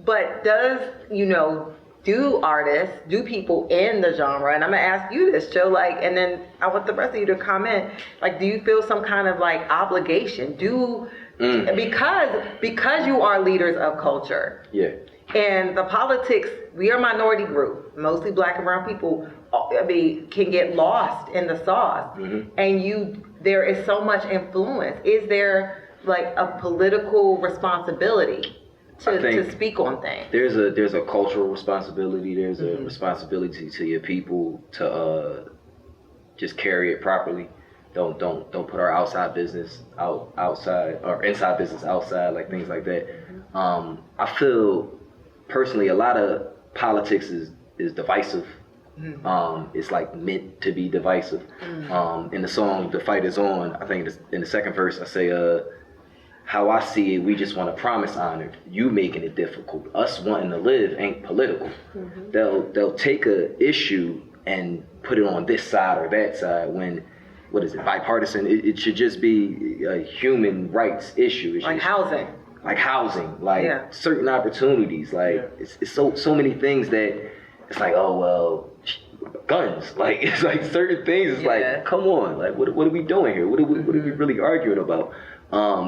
But does, do artists, do people in the genre, and I'm gonna ask you this, Joe, like, and then I want the rest of you to comment, like, do you feel some kind of like obligation? Because you are leaders of culture. Yeah. And the politics, we are a minority group, mostly black and brown people, can get lost in the sauce. And there is so much influence. Is there like a political responsibility to speak on things. There's a cultural responsibility. There's Mm-hmm. a responsibility to your people to just carry it properly. Don't put our outside business outside or inside business outside, like things like that. Mm-hmm. I feel personally a lot of politics is divisive. Mm-hmm. It's like meant to be divisive. In the song "The Fight Is On," I think in the second verse I say, how I see it, we just want to promise honor. You making it difficult. Us wanting to live ain't political. Mm-hmm. They'll take a issue and put it on this side or that side when, what is it, bipartisan? It should just be a human rights issue. It should Like housing. like housing, like Yeah. certain opportunities, like it's so many things that it's like, oh well, guns, like it's like certain things. It's like, come on, like what are we doing here? What are we really arguing about?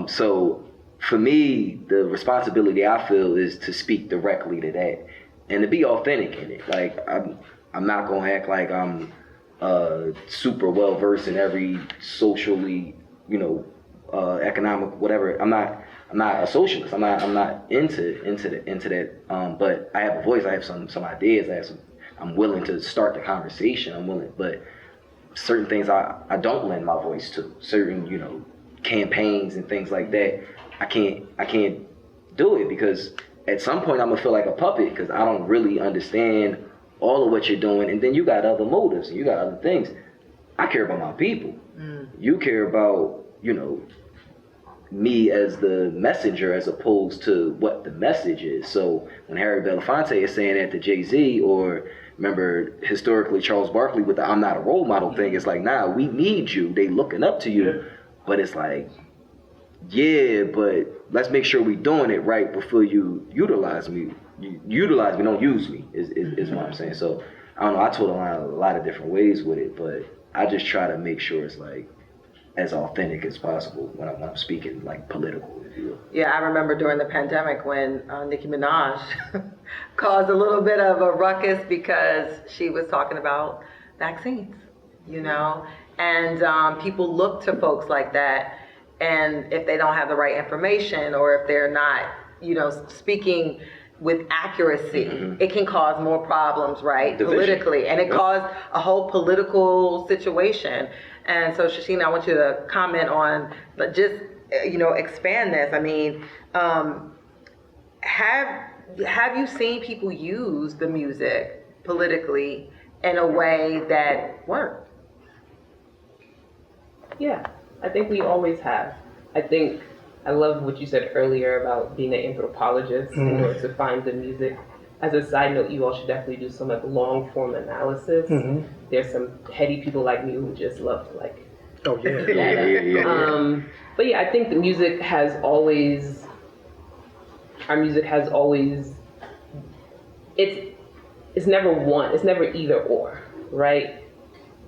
So for me, the responsibility I feel is to speak directly to that and to be authentic in it. Like I'm not gonna act like I'm super well versed in every socially, economic whatever. I'm not a socialist. I'm not into that. But I have a voice. I have some ideas. I'm willing to start the conversation. I'm willing, but certain things I don't lend my voice to. Certain campaigns and things like that. I can't do it because at some point I'm gonna feel like a puppet because I don't really understand all of what you're doing. And then you got other motives and you got other things. I care about my people. You care about me as the messenger as opposed to what the message is. So when Harry Belafonte is saying that to Jay-Z, or remember historically Charles Barkley with the I'm not a role model thing, it's like, nah, we need you. They looking up to you. But it's like, yeah, but let's make sure we doing it right before you utilize me. You utilize me, don't use me, is what I'm saying. So I don't know, I told a lot of different ways with it, but I just try to make sure it's like as authentic as possible when I'm speaking like political, if you will. Yeah, I remember during the pandemic when Nicki Minaj caused a little bit of a ruckus because she was talking about vaccines, and people look to folks like that, and if they don't have the right information or if they're not, speaking with accuracy, it can cause more problems, right? Division. Politically, and it caused a whole political situation. And so, Shesheena, I want you to comment on, just, expand this. I mean, have you seen people use the music politically in a way that worked? Yeah, I think we always have. I love what you said earlier about being an anthropologist in order to find the music. As a side note, you all should definitely do some long form analysis. There's some heady people like me who just love to Oh yeah. Yeah. But yeah, I think the music has always, it's never one, it's never either or, right?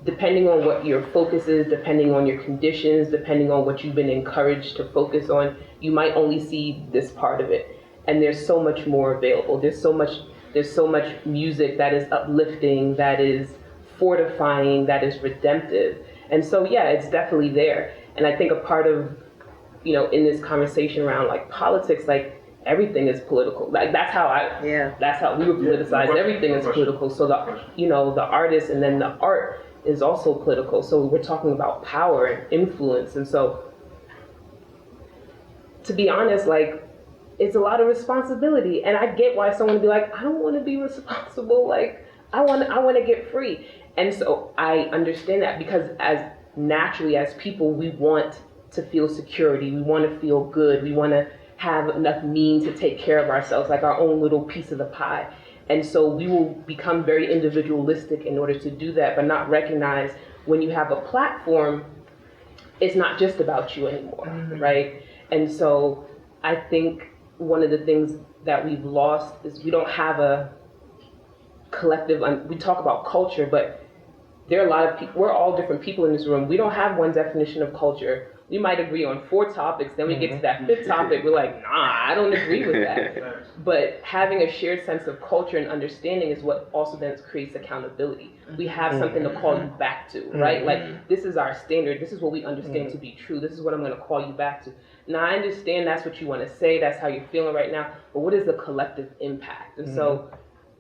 Depending on what your focus is, depending on your conditions, depending on what you've been encouraged to focus on, you might only see this part of it. And there's so much more available. There's so much music that is uplifting, that is fortifying, that is redemptive. And so yeah, it's definitely there. And I think a part of, in this conversation around politics, everything is political. That's how we were politicized. Everything is political. So the artist and then the art is also political. So we're talking about power and influence. And so, to be honest, it's a lot of responsibility. And I get why someone would be like, I don't want to be responsible. I want to get free. And so I understand that, because as people, we want to feel security. We want to feel good. We want to have enough means to take care of ourselves, like our own little piece of the pie. And so we will become very individualistic in order to do that, but not recognize when you have a platform, it's not just about you anymore, right? And so I think one of the things that we've lost is we don't have a collective, we talk about culture, but there are a lot of people, we're all different people in this room. We don't have one definition of culture. We might agree on 4 topics, then we get to that 5th topic, we're like, nah, I don't agree with that. But having a shared sense of culture and understanding is what also then creates accountability. We have something to call you back to, right? This is our standard, this is what we understand to be true, this is what I'm gonna call you back to. Now, I understand that's what you want to say, that's how you're feeling right now, but what is the collective impact? And so,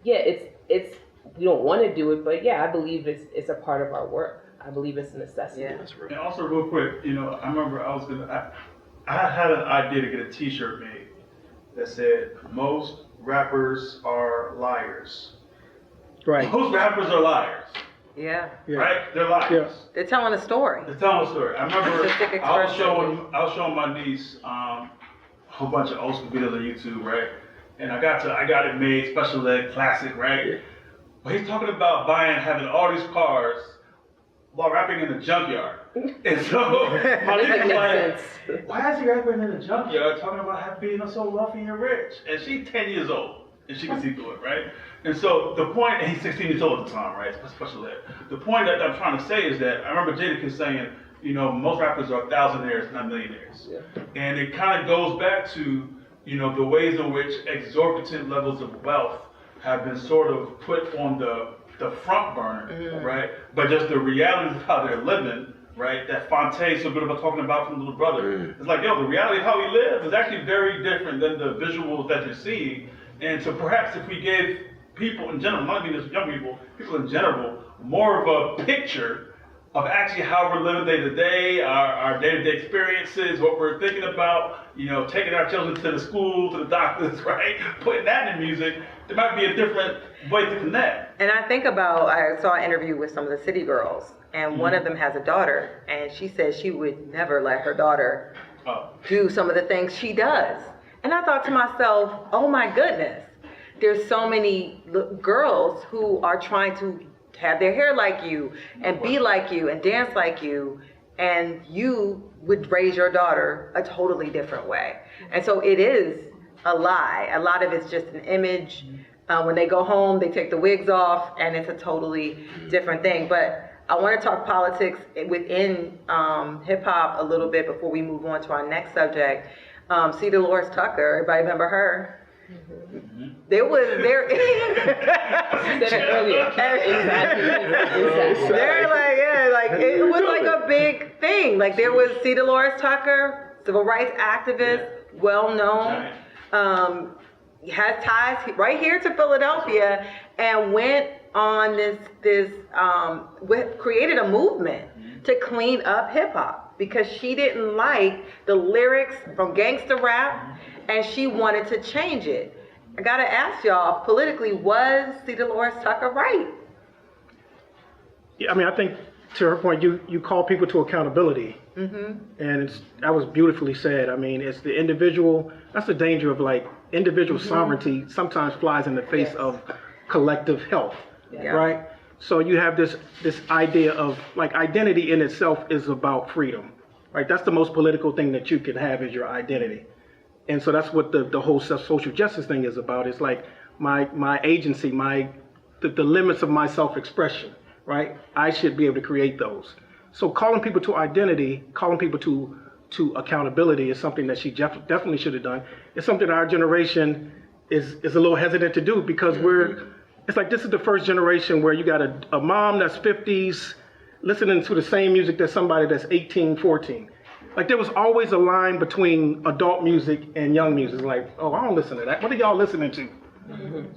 yeah, it's we don't want to do it, but yeah, I believe it's a part of our work. I believe it's a necessity. Yeah. And also, real quick, I remember I had an idea to get a T-shirt made that said, "Most rappers are liars." Right. Most rappers are liars. Yeah. Right? They're liars. Yeah. They're telling a story. To tell a story. I remember Artistic I was expression. showing my niece a whole bunch of old school videos on YouTube, right? And I got it made, special ed, classic, right? Yeah. But he's talking about having all these cars while rapping in the junkyard. And so my niece was like, why is he rapping in the junkyard talking about being so wealthy and rich? And she's 10 years old and she can see through it, right? And so the point, and he's 16 years old at the time, right? Special ed. The point that I'm trying to say is that I remember Jadakiss saying, most rappers are thousandaires, not millionaires. Yeah. And it kind of goes back to, the ways in which exorbitant levels of wealth have been sort of put on the front burner, right? But just the realities of how they're living, right? That Fonte so good about talking about from Little Brother. It's like, the reality of how we live is actually very different than the visuals that you're seeing. And so perhaps if we gave people in general, not even just young people in general, more of a picture of actually how we're living day to day, our day-to-day experiences, what we're thinking about, taking our children to the school, to the doctors, right? Putting that in music, there might be a different way to connect. And I think about, I saw an interview with some of the city girls, and one of them has a daughter, and she says she would never let her daughter do some of the things she does. And I thought to myself, oh my goodness, there's so many girls who are trying to have their hair like you and be like you and dance like you, and you would raise your daughter a totally different way. And so it is a lie. A lot of it's just an image. When they go home, they take the wigs off, and it's a totally different thing. But I want to talk politics within hip hop a little bit before we move on to our next subject. C. Dolores Tucker, everybody remember her? There was there. I said it earlier. They're like, it was like a big thing. Like there was C. Dolores Tucker, civil rights activist, well known, has ties right here to Philadelphia, and went on created a movement to clean up hip hop because she didn't like the lyrics from gangsta rap. And she wanted to change it. I gotta ask y'all, politically, was C. Dolores Tucker right? Yeah, I mean, I think to her point, you call people to accountability, and that was beautifully said. I mean, it's the individual. That's the danger of individual sovereignty. Sometimes flies in the face of collective health, right? So you have this idea of identity in itself is about freedom, right? That's the most political thing that you can have is your identity. And so that's what the whole social justice thing is about. It's like my agency, the limits of my self-expression, right? I should be able to create those. So calling people to identity, calling people to accountability is something that she definitely should have done. It's something that our generation is a little hesitant to do because it's like this is the first generation where you got a mom that's 50s listening to the same music that somebody that's 18, 14. Like there was always a line between adult music and young music. Like, oh, I don't listen to that. What are y'all listening to?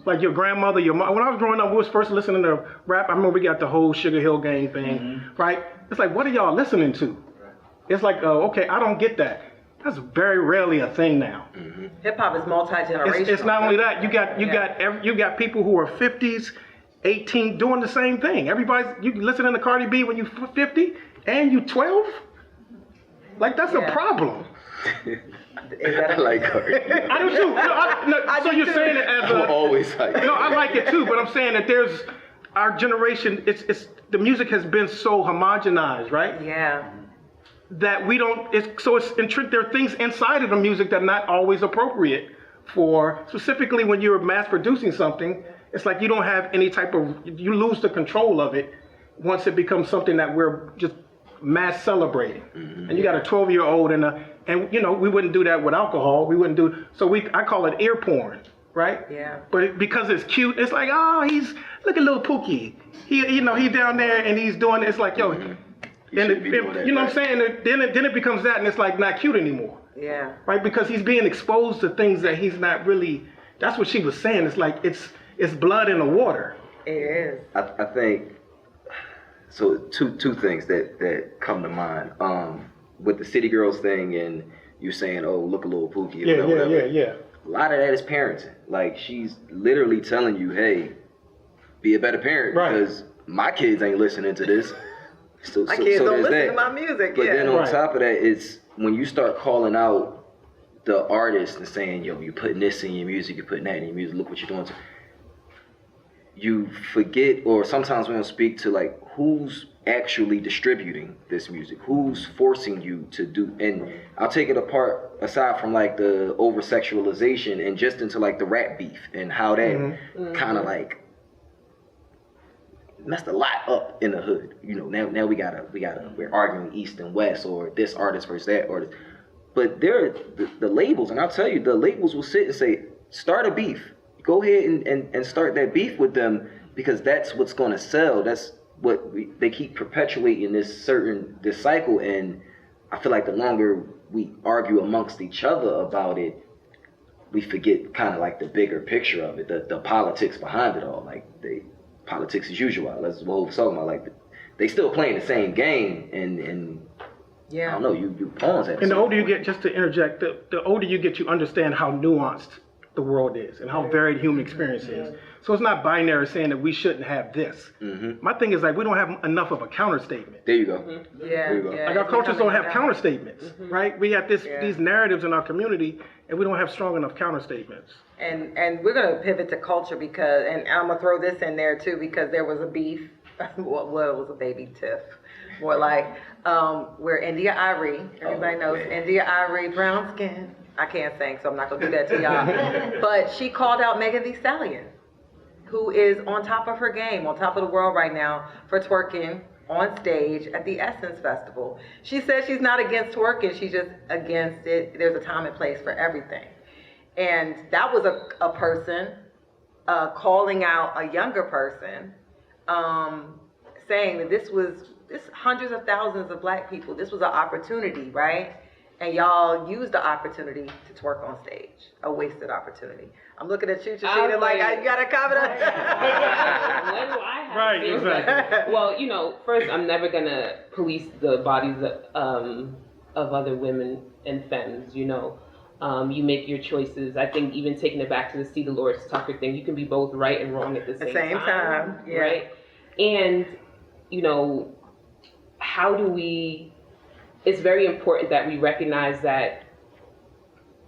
Like your grandmother, your mom. When I was growing up, we was first listening to rap. I remember we got the whole Sugar Hill Gang thing, right? It's like, what are y'all listening to? It's like, okay, I don't get that. That's very rarely a thing now. Hip hop is multi-generational. It's not only that. You got people who are 50s, 18 doing the same thing. You listening to Cardi B when you 50 and you 12. Like, that's a problem. I like Cardi. I do too. So you're saying it as I'm always like. No, I like it too, but I'm saying that there's our generation. It's the music has been so homogenized, right? Yeah. That we don't. There are things inside of the music that are not always appropriate for. Specifically, when you're mass producing something, it's like you don't have any type of. You lose the control of it once it becomes something that we're just mass celebrating. And you got a 12-year-old and we wouldn't do that with alcohol. We wouldn't do I call it ear porn, right? Yeah. But because it's cute, it's like, oh, look at little Pookie. He down there and he's doing it's like, yo, you know what I'm saying? Then it becomes that and it's like not cute anymore. Yeah. Right? Because he's being exposed to things that he's not really, that's what she was saying. It's like, it's blood in the water. It is. I think, so two things that come to mind. With the City Girls thing and you saying, oh, look a little pooky. Yeah. A lot of that is parenting. Like, she's literally telling you, hey, be a better parent, Right. because my kids ain't listening to this. My kids don't there's listen that. to my music. But then on Right. top of that, it's when you start calling out the artist and saying, yo, you're putting this in your music, you're putting that in your music, look what you're doing. You forget, or sometimes we don't speak to, like, who's actually distributing this music, who's forcing you to do. And I'll take it apart, aside from like the over sexualization, and just into like the rap beef and how that kind of like messed a lot up in the hood. You know, now we're arguing east and west, or this artist versus that artist. But there, the labels, and I'll tell you, the labels will sit and say, start a beef. Go ahead and start that beef with them, because that's what's going to sell. That's what they keep perpetuating this cycle. And I feel like the longer we argue amongst each other about it, we forget kind of like the bigger picture of it, the politics behind it all. Like, politics as usual. That's what we're talking about. Like, they still playing the same game, and Yeah. I don't know, you pawns at it. And the older you get, just to interject, the older you get, you understand how nuanced the world is and how varied human experience is. So it's not binary saying that we shouldn't have this. My thing is, like, we don't have enough of a counter statement. There you go. Yeah. There you go. Yeah. Like, our It's cultures don't becoming have like counter that. statements, right? We have these narratives in our community, and we don't have strong enough counter statements. And we're gonna pivot to culture because, and I'm gonna throw this in there too, because there was a beef. Well, it was a baby tiff, more like where India Irie, everybody knows India Irie, brown skin. I can't sing, so I'm not gonna do that to y'all. But she called out Megan Thee Stallion, who is on top of her game, on top of the world right now, for twerking on stage at the Essence Festival. She said she's not against twerking, she's just against it. There's a time and place for everything. And that was a person calling out a younger person, saying that this hundreds of thousands of black people, this was an opportunity, right? And y'all used the opportunity to twerk on stage, a wasted opportunity. I'm looking at you, Shesheena, like, you got a comment on that? When do I have Right, things exactly. Well, you know, first, I'm never gonna police the bodies of other women and femmes. You know, you make your choices. I think even taking it back to the See the Lord's Tucker thing, you can be both right and wrong at the same time. Yeah. Right? And you know, how do we? It's very important that we recognize that,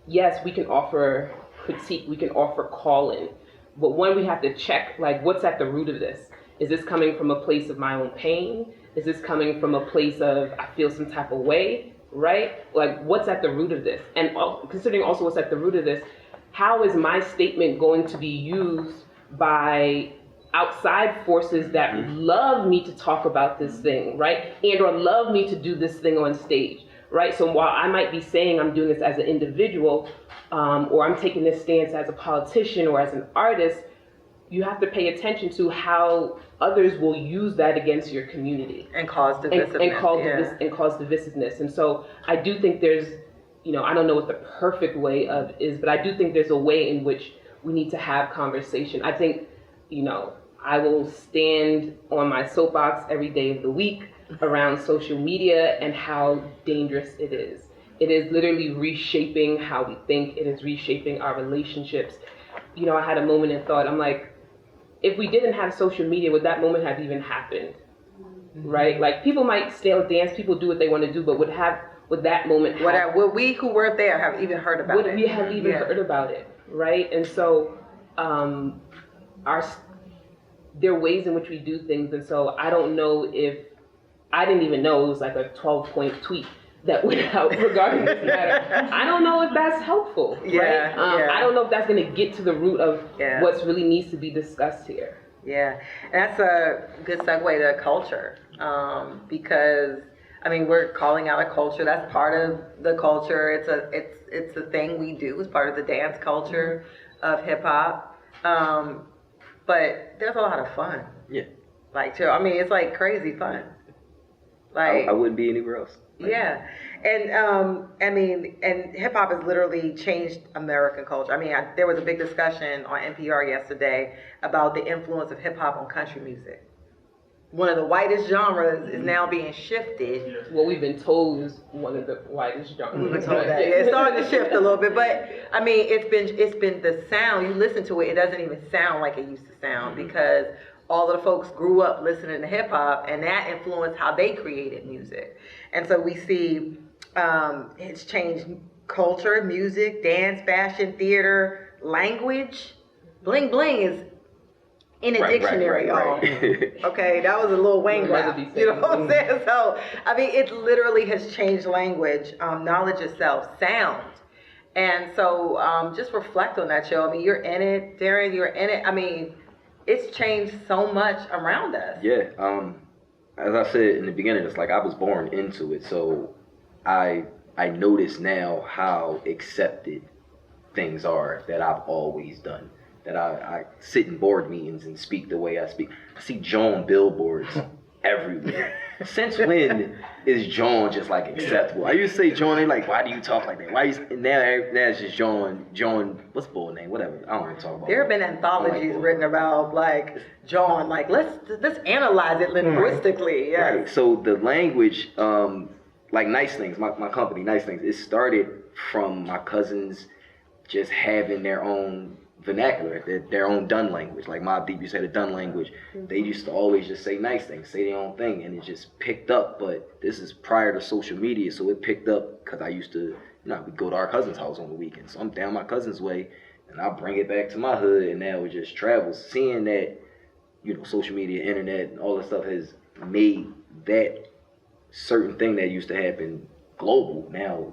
yes, we can offer critique, we can offer call-in, but one, we have to check, like, what's at the root of this? Is this coming from a place of my own pain? Is this coming from a place of, I feel some type of way, right? Like, what's at the root of this? And considering also what's at the root of this, how is my statement going to be used by outside forces that love me to talk about this thing, right? And or love me to do this thing on stage, right? So while I might be saying I'm doing this as an individual, or I'm taking this stance as a politician or as an artist, you have to pay attention to how others will use that against your community. And cause divisiveness. And cause divisiveness. And so I do think there's, you know, I don't know what the perfect way of is, but I do think there's a way in which we need to have conversation. I think, you know, I will stand on my soapbox every day of the week around social media and how dangerous it is. It is literally reshaping how we think. It is reshaping our relationships. You know, I had a moment in thought, I'm like, if we didn't have social media, would that moment have even happened? Right? Like, people might still dance, people do what they want to do, but would that moment happen? Would we who weren't there have even heard about it? Would we have even heard about it? Right? And so, there are ways in which we do things, and so I don't know if, I didn't even know it was like a 12-point tweet that went out regarding this matter. I don't know if that's helpful, right? I don't know if that's gonna get to the root of what's really needs to be discussed here. Yeah, that's a good segue to culture, because I mean, we're calling out a culture that's part of the culture. It's a thing we do. It's part of the dance culture of hip hop. But there's a lot of fun. Yeah. Like, I mean, it's like crazy fun. Like, I wouldn't be anywhere else. Yeah, and I mean, and hip hop has literally changed American culture. I mean, there was a big discussion on NPR yesterday about the influence of hip hop on country music. One of the whitest genres is now being shifted. Yeah. What we've been told is one of the whitest genres. We've been told that. Yeah, it's starting to shift a little bit, but I mean, it's been the sound. You listen to it, it doesn't even sound like it used to sound because all of the folks grew up listening to hip hop, and that influenced how they created music. And so we see it's changed culture, music, dance, fashion, theater, language. Bling bling is in a dictionary, y'all. Okay, that was a Lil Wayne rap. You know what I'm saying? So, I mean, it literally has changed language, knowledge itself, sound. And so just reflect on that, yo. I mean, you're in it, Darin, you're in it. I mean, it's changed so much around us. Yeah, as I said in the beginning, it's like I was born into it, so I notice now how accepted things are that I've always done. That I sit in board meetings and speak the way I speak. I see Joan billboards everywhere. Since when is Joan just like acceptable? I used to say Joan, they like, why do you talk like that? Now it's just Joan, what's bull name? Whatever. I don't want to talk about There have been anthologies written about like Joan, like let's analyze it linguistically. Yes. Right. So the language, like Nice Things, my company, Nice Things, it started from my cousins just having their own vernacular, their own Dun language. Like Mobb Deep used to say the Dun language. They used to always just say nice things, say their own thing, and it just picked up. But this is prior to social media, so it picked up because I used to, we'd go to our cousin's house on the weekend. So I'm down my cousin's way, and I bring it back to my hood, and now it just travels. Seeing that, social media, internet, and all this stuff has made that certain thing that used to happen global. Now,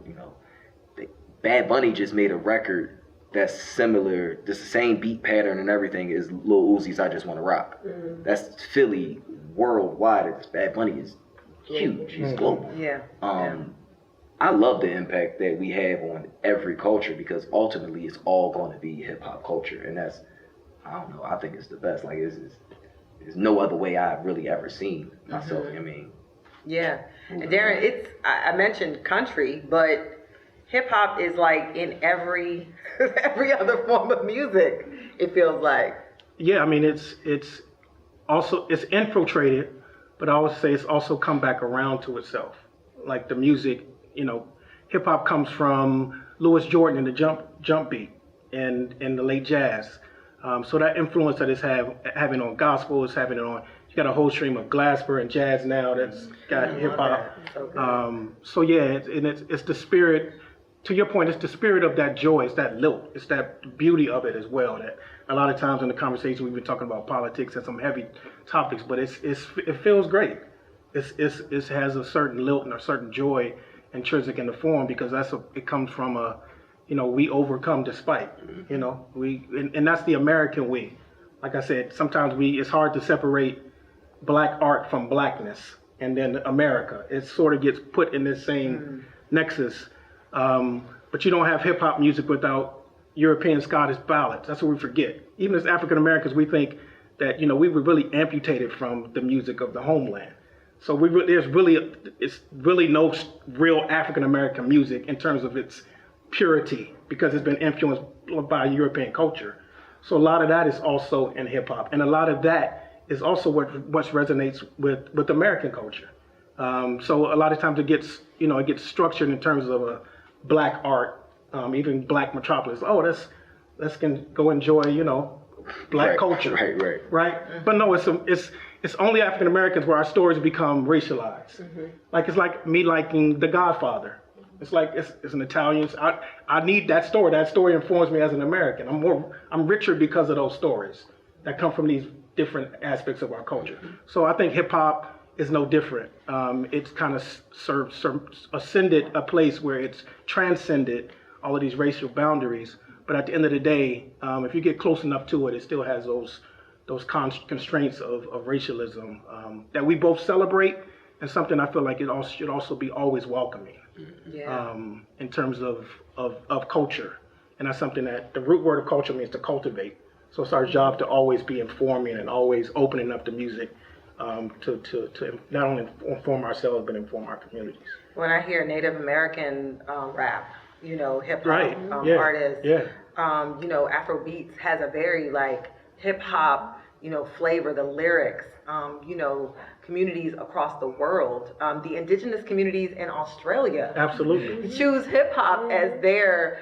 Bad Bunny just made a record that's similar, just the same beat pattern and everything as Lil Uzi's I Just Wanna Rock. That's Philly worldwide. Bad Bunny is huge. He's global. Yeah. I love the impact that we have on every culture because ultimately it's all going to be hip hop culture, and that's, I don't know, I think it's the best. Like there's no other way I've really ever seen myself. I mean. Yeah, and Darin, I mentioned country, but hip hop is like in every other form of music, it feels like. Yeah, I mean it's infiltrated, but I always say it's also come back around to itself. Like the music, hip hop comes from Louis Jordan and the jump beat and the late jazz. So that influence that it's having on gospel, it's having it on. You got a whole stream of Glasper and jazz now that's got hip hop. So yeah, it's the spirit. To your point, it's the spirit of that joy. It's that lilt. It's that beauty of it as well. That a lot of times in the conversation we've been talking about politics and some heavy topics, but it feels great. It has a certain lilt and a certain joy intrinsic in the form because it comes from we overcome despite. And that's the American we. Like I said, sometimes it's hard to separate black art from blackness, and then America. It sort of gets put in this same nexus. But you don't have hip hop music without European Scottish ballads. That's what we forget. Even as African Americans, we think that we were really amputated from the music of the homeland. So it's really no real African American music in terms of its purity because it's been influenced by European culture. So a lot of that is also in hip hop, and a lot of that is also what resonates with American culture. So a lot of times it gets structured in terms of a black art, even Black Metropolis. Oh, let's go enjoy, black culture. Right. But no, it's only African Americans where our stories become racialized. Like it's like me liking The Godfather. It's like it's an Italian. I need that story. That story informs me as an American. I'm richer because of those stories that come from these different aspects of our culture. So I think hip hop is no different. It's kind of ascended a place where it's transcended all of these racial boundaries. But at the end of the day, if you get close enough to it, it still has those constraints of racialism that we both celebrate, and something I feel like it should also be always welcoming in terms of culture. And that's something that the root word of culture means to cultivate. So it's our job to always be informing and always opening up the music to not only inform ourselves but inform our communities. When I hear Native American rap, you know, hip hop Right. artists, Yeah. you know, Afrobeats has a very like hip hop, you know, flavor, the lyrics, you know, communities across the world, the indigenous communities in Australia Absolutely. choose hip hop as their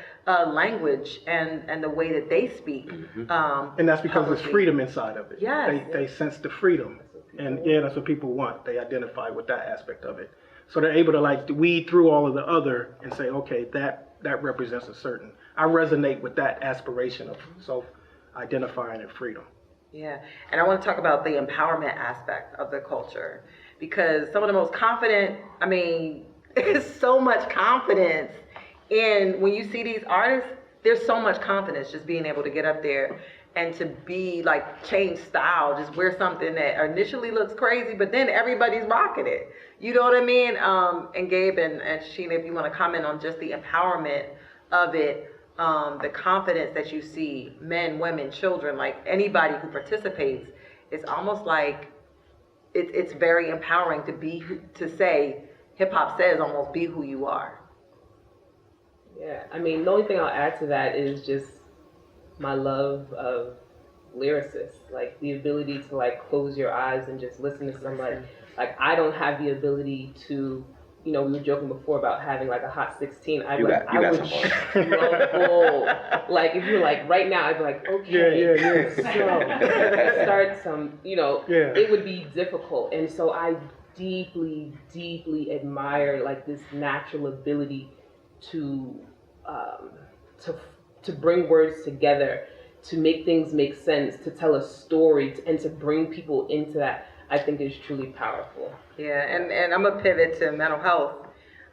language and the way that they speak. And that's because there's publicly. freedom inside of it. Yes. They sense the freedom. And yeah, that's what people want. They identify with that aspect of it. So they're able to like weed through all of the other and say, okay, that represents a certain, I resonate with that aspiration of self-identifying and freedom. Yeah, and I want to talk about the empowerment aspect of the culture, because some of the most confident, I mean, there's so much confidence in when you see these artists, there's so much confidence just being able to get up there and to be like change style, just wear something that initially looks crazy, but then everybody's rocking it. You know what I mean? And Gabe and Shesheena, if you want to comment on just the empowerment of it, the confidence that you see, men, women, children, like anybody who participates, it's almost like it's very empowering to say, hip hop says almost be who you are. Yeah, I mean, the only thing I'll add to that is just my love of lyricists, like the ability to like close your eyes and just listen to somebody. Like I don't have the ability to, you know, we were joking before about having like a hot 16. I would struggle. Like if you're like right now, I'd be like, okay, so start some, you know, it would be difficult. And so I deeply, deeply admire like this natural ability to bring words together, to make things make sense, to tell a story, and to bring people into that, I think is truly powerful. Yeah, and I'm gonna pivot to mental health,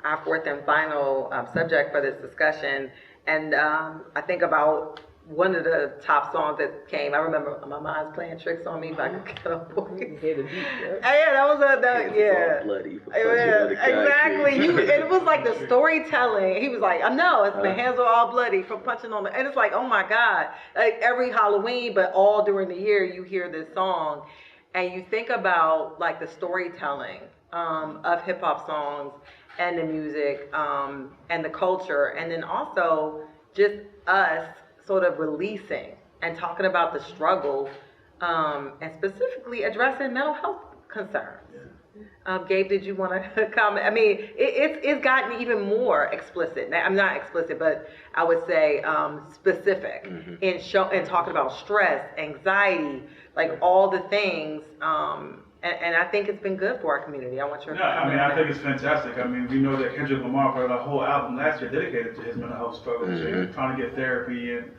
our fourth and final subject for this discussion. And I think about one of the top songs that came. I remember My Mind's Playing Tricks on Me by Ghetto Boys. Hear the beat, Yeah, that was yeah. Bloody, Exactly. It was like the storytelling. He was like, no, it's my hands are all bloody from punching on the, and it's like, oh my God, like every Halloween, but all during the year you hear this song, and you think about like the storytelling of hip hop songs and the music and the culture, and then also just us sort of releasing and talking about the struggle and specifically addressing mental health concerns. Gabe, did you want to comment? I mean, it's gotten even more explicit. I'm not explicit, but I would say specific in talking about stress, anxiety, like all the things. And I think it's been good for our community. I want your comment. I mean, I think it's fantastic. I mean, we know that Kendrick Lamar put out a whole album last year dedicated to his mental health struggles, trying to get therapy and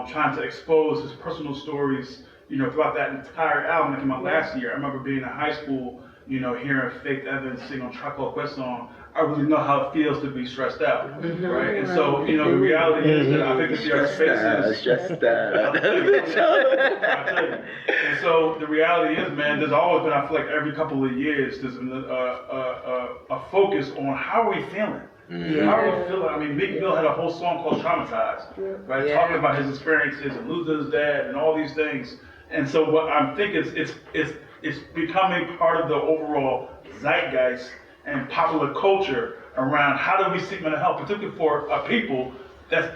trying to expose his personal stories, you know, throughout that entire album that came out last year. I remember being in high school, you know, hearing Faith Evans sing on Tribe Called Quest song. I really know how it feels to be stressed out, right? And so, you know, the reality is that I think that there are spaces. I tell you. And so the reality is, man, there's always been, I feel like every couple of years, there's been a focus on how are we feeling. How are we feeling? I mean, Meek Mill had a whole song called Traumatized, right? Talking about his experiences and losing his dad and all these things. And so what I'm thinking is it's becoming part of the overall zeitgeist and popular culture around how do we seek mental health, particularly for a people it's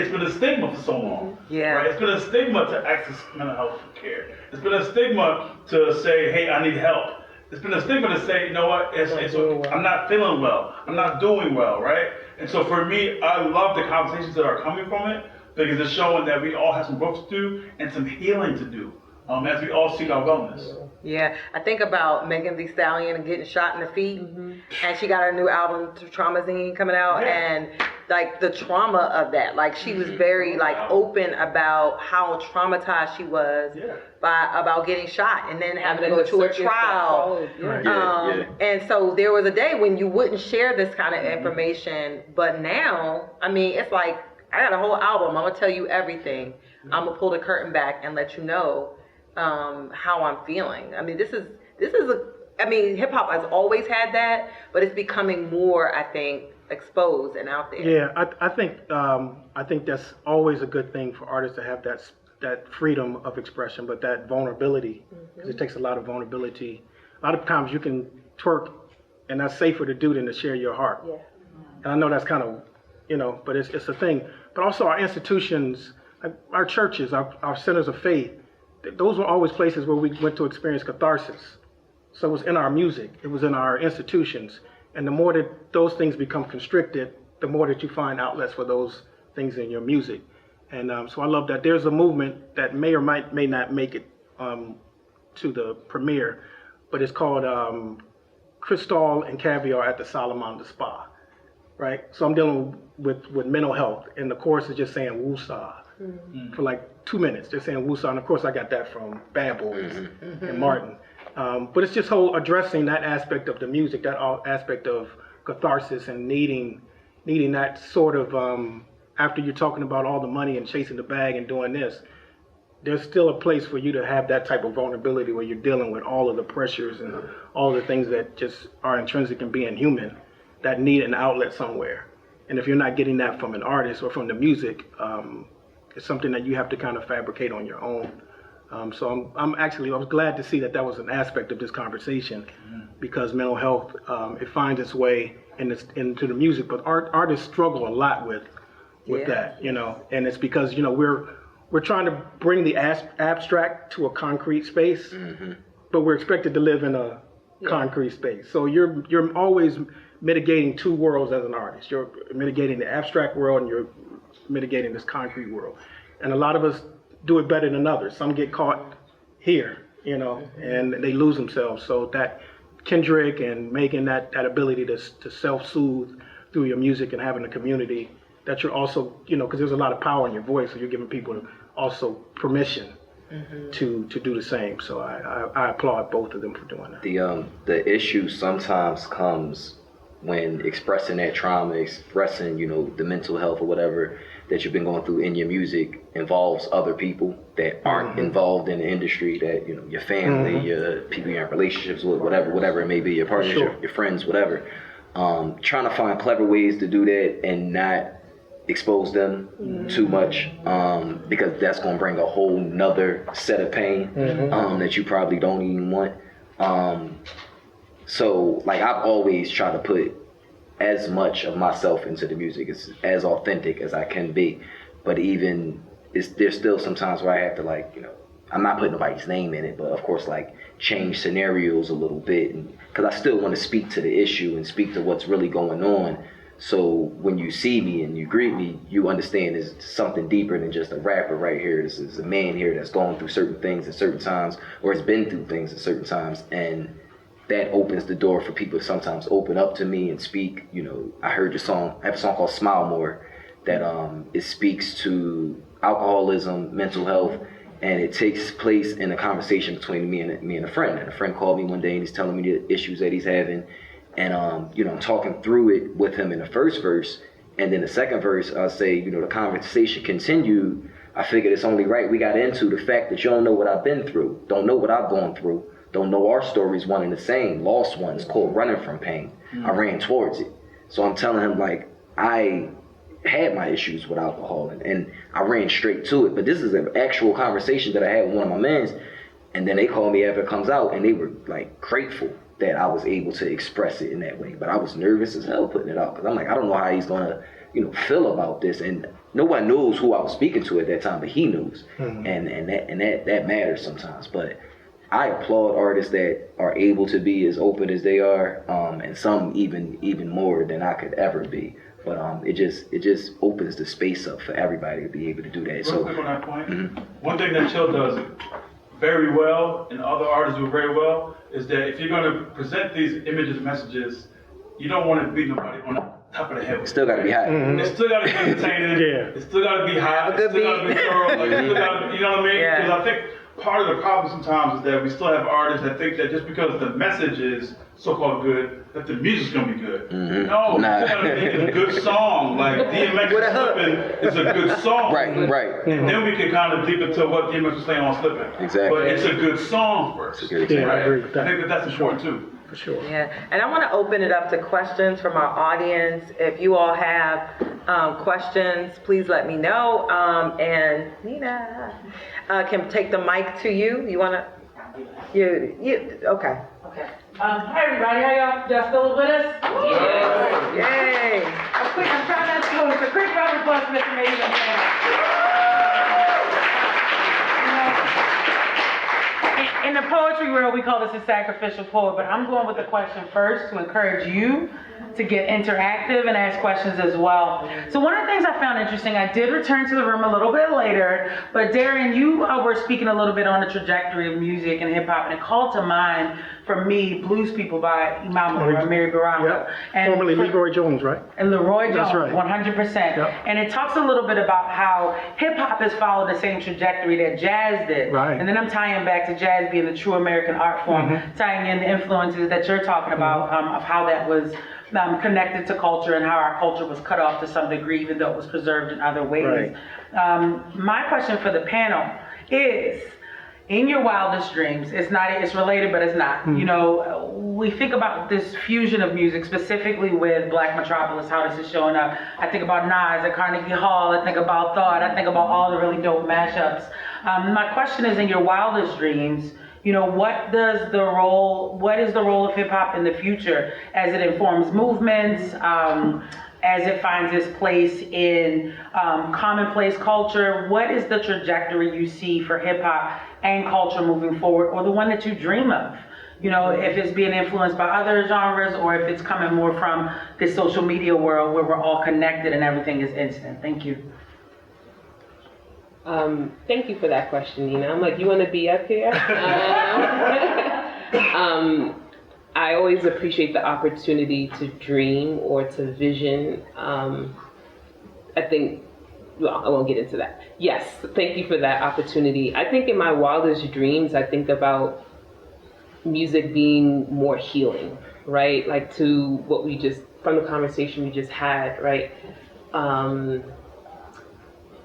been a stigma for so long. Right? It's been a stigma to access mental health care. It's been a stigma to say, hey, I need help. It's been a stigma to say, you know what, I'm not feeling well. I'm not doing well, right? And so for me, I love the conversations that are coming from it, because it's showing that we all have some work to do and some healing to do as we all seek our wellness. Yeah, I think about Megan Thee Stallion and getting shot in the feet, and she got her new album Traumazine coming out, and like the trauma of that, like she was very like open about how traumatized she was about getting shot and then having to go to a trial. And so there was a day when you wouldn't share this kind of information, but now, I mean, it's like I got a whole album. I'm gonna tell you everything. I'm gonna pull the curtain back and let you know how I'm feeling. I mean, this is I mean, hip hop has always had that, but it's becoming more, I think, exposed and out there. Yeah, I think that's always a good thing for artists to have that freedom of expression, but that vulnerability, because it takes a lot of vulnerability. A lot of times you can twerk, and that's safer to do than to share your heart. Yeah. And I know that's kind of, but it's a thing. But also our institutions, like our churches, our centers of faith, those were always places where we went to experience catharsis. So it was in our music, it was in our institutions. And the more that those things become constricted, the more that you find outlets for those things in your music. And so I love that there's a movement that may or may not make it to the premiere, but it's called Crystal and Caviar at the Salamander Spa, right? So I'm dealing with mental health, and the chorus is just saying woosah for like 2 minutes. They're saying woosah, and of course I got that from Bad Boys and Martin. But it's just whole addressing that aspect of the music, that aspect of catharsis and needing that sort of, after you're talking about all the money and chasing the bag and doing this, there's still a place for you to have that type of vulnerability where you're dealing with all of the pressures and all the things that just are intrinsic in being human that need an outlet somewhere. And if you're not getting that from an artist or from the music, it's something that you have to kind of fabricate on your own. So I was glad to see that was an aspect of this conversation, because mental health, it finds its way into the music, but artists struggle a lot with that, and it's because, we're trying to bring the abstract to a concrete space, but we're expected to live in a concrete space. So you're always mitigating two worlds as an artist. You're mitigating the abstract world and you're mitigating this concrete world. And a lot of us do it better than others. Some get caught here, and they lose themselves. So that Kendrick and making that ability to self-soothe through your music and having a community that you're also, because there's a lot of power in your voice, so you're giving people also permission to do the same. So I applaud both of them for doing that. The issue sometimes comes when expressing that trauma, expressing, the mental health or whatever that you've been going through in your music involves other people that aren't involved in the industry, that, your family, your people you're in relationships with, whatever it may be, your partners, your friends, whatever. Trying to find clever ways to do that and not expose them too much, because that's going to bring a whole nother set of pain that you probably don't even want. So like I've always tried to put as much of myself into the music, as authentic as I can be, but even there's still some times where I have to I'm not putting nobody's name in it, but of course change scenarios a little bit, because I still want to speak to the issue and speak to what's really going on. So when you see me and you greet me, you understand there's something deeper than just a rapper right here. This is a man here that's going through certain things at certain times, or has been through things at certain times, and that opens the door for people to sometimes open up to me and speak. I heard your song. I have a song called Smile More that it speaks to alcoholism, mental health, and it takes place in a conversation between me and a friend. And a friend called me one day and he's telling me the issues that he's having. And, I'm talking through it with him in the first verse. And then the second verse, I'll say, the conversation continued. I figured it's only right we got into the fact that you don't know what I've been through, don't know what I've gone through, don't know our stories, one and the same, lost ones, called running from pain. I ran towards it. So I'm telling him, I had my issues with alcohol and I ran straight to it. But this is an actual conversation that I had with one of my mans. And then they called me after it comes out and they were grateful that I was able to express it in that way. But I was nervous as hell putting it out, because I'm I don't know how he's gonna, feel about this. And nobody knows who I was speaking to at that time, but he knows. And that matters sometimes. But I applaud artists that are able to be as open as they are, and some even more than I could ever be. But it just opens the space up for everybody to be able to do that. Real quick on that point, one thing that Chill does very well, and other artists do very well, is that if you're going to present these images and messages, you don't want to beat nobody on the top of the head. It's still got to be hot. It's still got to be entertaining. It's still got to be hot. It's still got to be thorough. It's still got to, you know what I mean? Because I think part of the problem sometimes is that we still have artists that think that just because the message is so-called good, that the music's gonna be good. No, you gotta make it a good song. DMX Slippin' is a good song. Right. And then we can kind of deep into what DMX was saying on Slippin'. Exactly. But it's a good song first. It's a good I agree with that. I think that's important too. For sure. Yeah, and I want to open it up to questions from our audience. If you all have questions, please let me know. And Nina can take the mic to you. You wanna? Okay. Okay. Hi everybody, how y'all still with us? Yes. Yay. I'm trying not to go. It's a quick round of applause for Mr. Mason. In the poetry world, we call this a sacrificial poet, but I'm going with the question first to encourage you to get interactive and ask questions as well. So one of the things I found interesting, I did return to the room a little bit later, but Darin, you were speaking a little bit on the trajectory of music and hip hop, and it called to mind for me Blues People by Imam or Mary Baraka. Yep. And Formerly Leroy Jones, right? And Leroy Jones, That's right. 100%. Yep. And it talks a little bit about how hip hop has followed the same trajectory that jazz did. Right. And then I'm tying back to jazz being the true American art form, tying in the influences that you're talking about of how that was connected to culture and how our culture was cut off to some degree, even though it was preserved in other ways. Right. My question for the panel is, in your wildest dreams, it's related, but it's not. You know, we think about this fusion of music, specifically with Black Metropolis, how this is showing up. I think about Nas at Carnegie Hall, I think about Thought, I think about all the really dope mashups. My question is, in your wildest dreams, you know, what is the role of hip hop in the future as it informs movements, as it finds its place in commonplace culture? What is the trajectory you see for hip hop and culture moving forward, or the one that you dream of? You know, if it's being influenced by other genres, or if it's coming more from this social media world where we're all connected and everything is instant. Thank you. Thank you for that question, Nina. I'm like, you want to be up here? I always appreciate the opportunity to dream or to vision. I think, well, I won't get into that. Yes, thank you for that opportunity. I think in my wildest dreams, I think about music being more healing, right? Like to what we just, from the conversation we just had, right?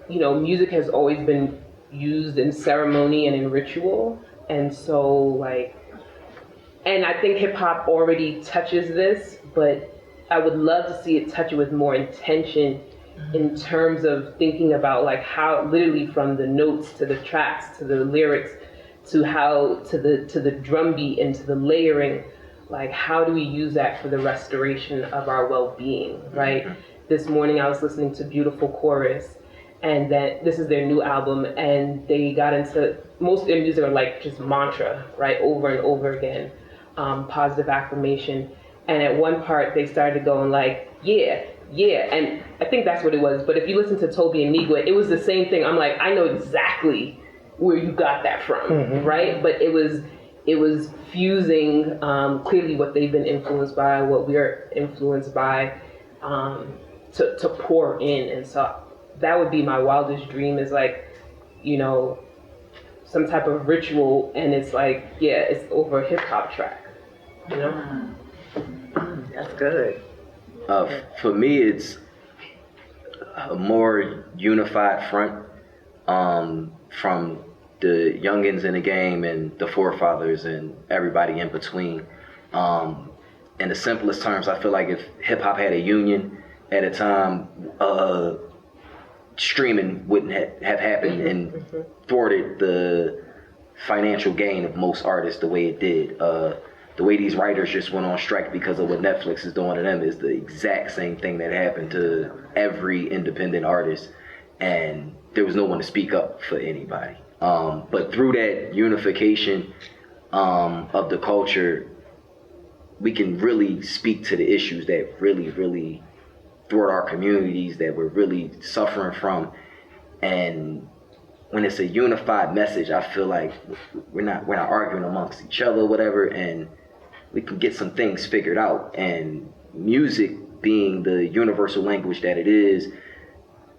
You know, music has always been used in ceremony and in ritual. And so like, and I think hip hop already touches this, but I would love to see it touch it with more intention in terms of thinking about like how literally from the notes to the tracks to the lyrics to how to the drum beat and to the layering, like how do we use that for the restoration of our well-being, right? This morning I was listening to Beautiful Chorus, and that this is their new album, and they got into, most of their music are like just mantra, right, over and over again, positive affirmation. And at one part they started going like, yeah, and I think that's what it was. But if you listen to Toby and Nigua, it was the same thing. I'm like, I know exactly where you got that from, right? But it was fusing clearly what they've been influenced by, what we are influenced by, to pour in. And so that would be my wildest dream, is like, you know, some type of ritual, and it's like, yeah, it's over a hip hop track, you know? That's good. For me, it's a more unified front from the youngins in the game and the forefathers and everybody in between. In the simplest terms, I feel like if hip hop had a union at a time, streaming wouldn't have happened and thwarted the financial gain of most artists the way it did. The way these writers just went on strike because of what Netflix is doing to them is the exact same thing that happened to every independent artist, and there was no one to speak up for anybody. But through that unification of the culture, we can really speak to the issues that really thwart our communities, that we're really suffering from. And when it's a unified message, I feel like we're not arguing amongst each other, whatever, and we can get some things figured out. And music being the universal language that it is,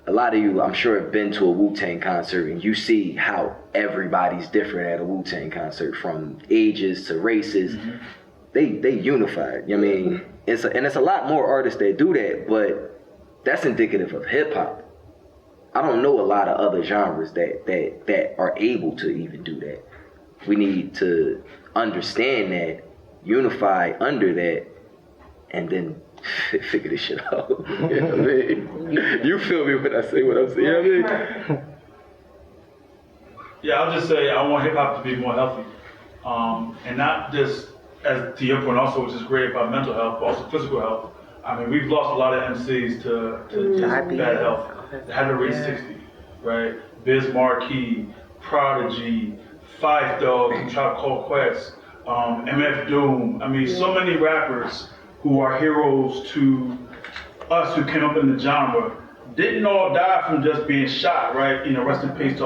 a lot of you, I'm sure, have been to a Wu-Tang concert, and you see how everybody's different at a Wu-Tang concert, from ages to races. They unified. You know what I mean? It's a lot more artists that do that, but that's indicative of hip hop. I don't know a lot of other genres that are able to even do that. We need to understand that, unify under that, and then figure this shit out. You know what I mean? You feel me when I say what I'm saying, you know what I mean? Yeah, I'll just say I want hip hop to be more healthy. And not just, as to your point also, which is great about mental health, but also physical health. I mean, we've lost a lot of MCs to just bad health. They had to reach 60, right? Biz Marquee, Prodigy, Fife Dog, Tribe Called Quest, MF Doom. I mean, so many rappers who are heroes to us who came up in the genre didn't all die from just being shot, right? You know, rest in peace to,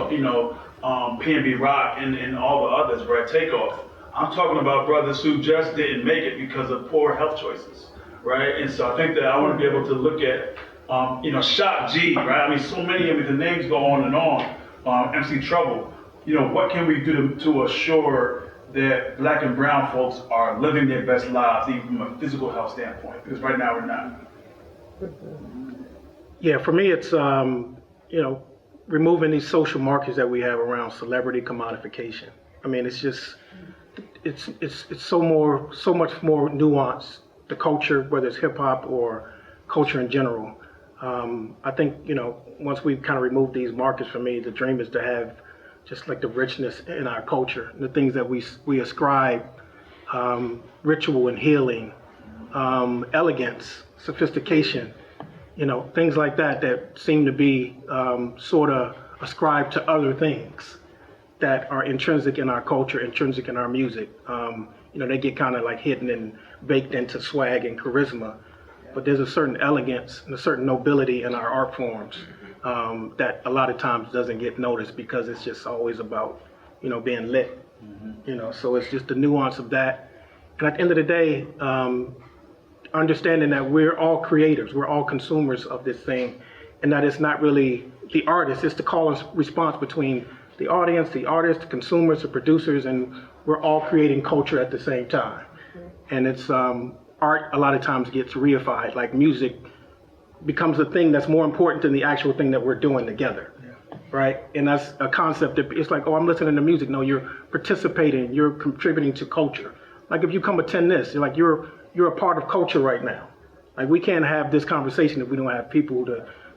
PNB Rock and all the others, right? Takeoff. I'm talking about brothers who just didn't make it because of poor health choices, right? And so I think that I want to be able to look at, Shock G, right? I mean, so many of the names go on and on. MC Trouble. You know, what can we do to assure that Black and brown folks are living their best lives, even from a physical health standpoint? Because right now we're not. Yeah, for me, it's removing these social markers that we have around celebrity commodification. I mean, it's just it's so much more nuanced. The culture, whether it's hip hop or culture in general. I think once we kind of remove these markers, for me, the dream is to have just like the richness in our culture, the things that we ascribe, ritual and healing, elegance, sophistication. Things like that seem to be sort of ascribed to other things that are intrinsic in our culture, intrinsic in our music. They get kind of like hidden and baked into swag and charisma, but there's a certain elegance and a certain nobility in our art forms that a lot of times doesn't get noticed because it's just always about, being lit. So it's just the nuance of that. And at the end of the day, understanding that we're all creators, we're all consumers of this thing, and that it's not really the artist, it's the call and response between the audience, the artists, the consumers, the producers, and we're all creating culture at the same time. And it's art a lot of times gets reified, like music becomes a thing that's more important than the actual thing that we're doing together, right? And that's a concept that it's like, oh, I'm listening to music. No, you're participating, you're contributing to culture. Like if you come attend this, you're like, you're a part of culture right now. Like we can't have this conversation if we don't have people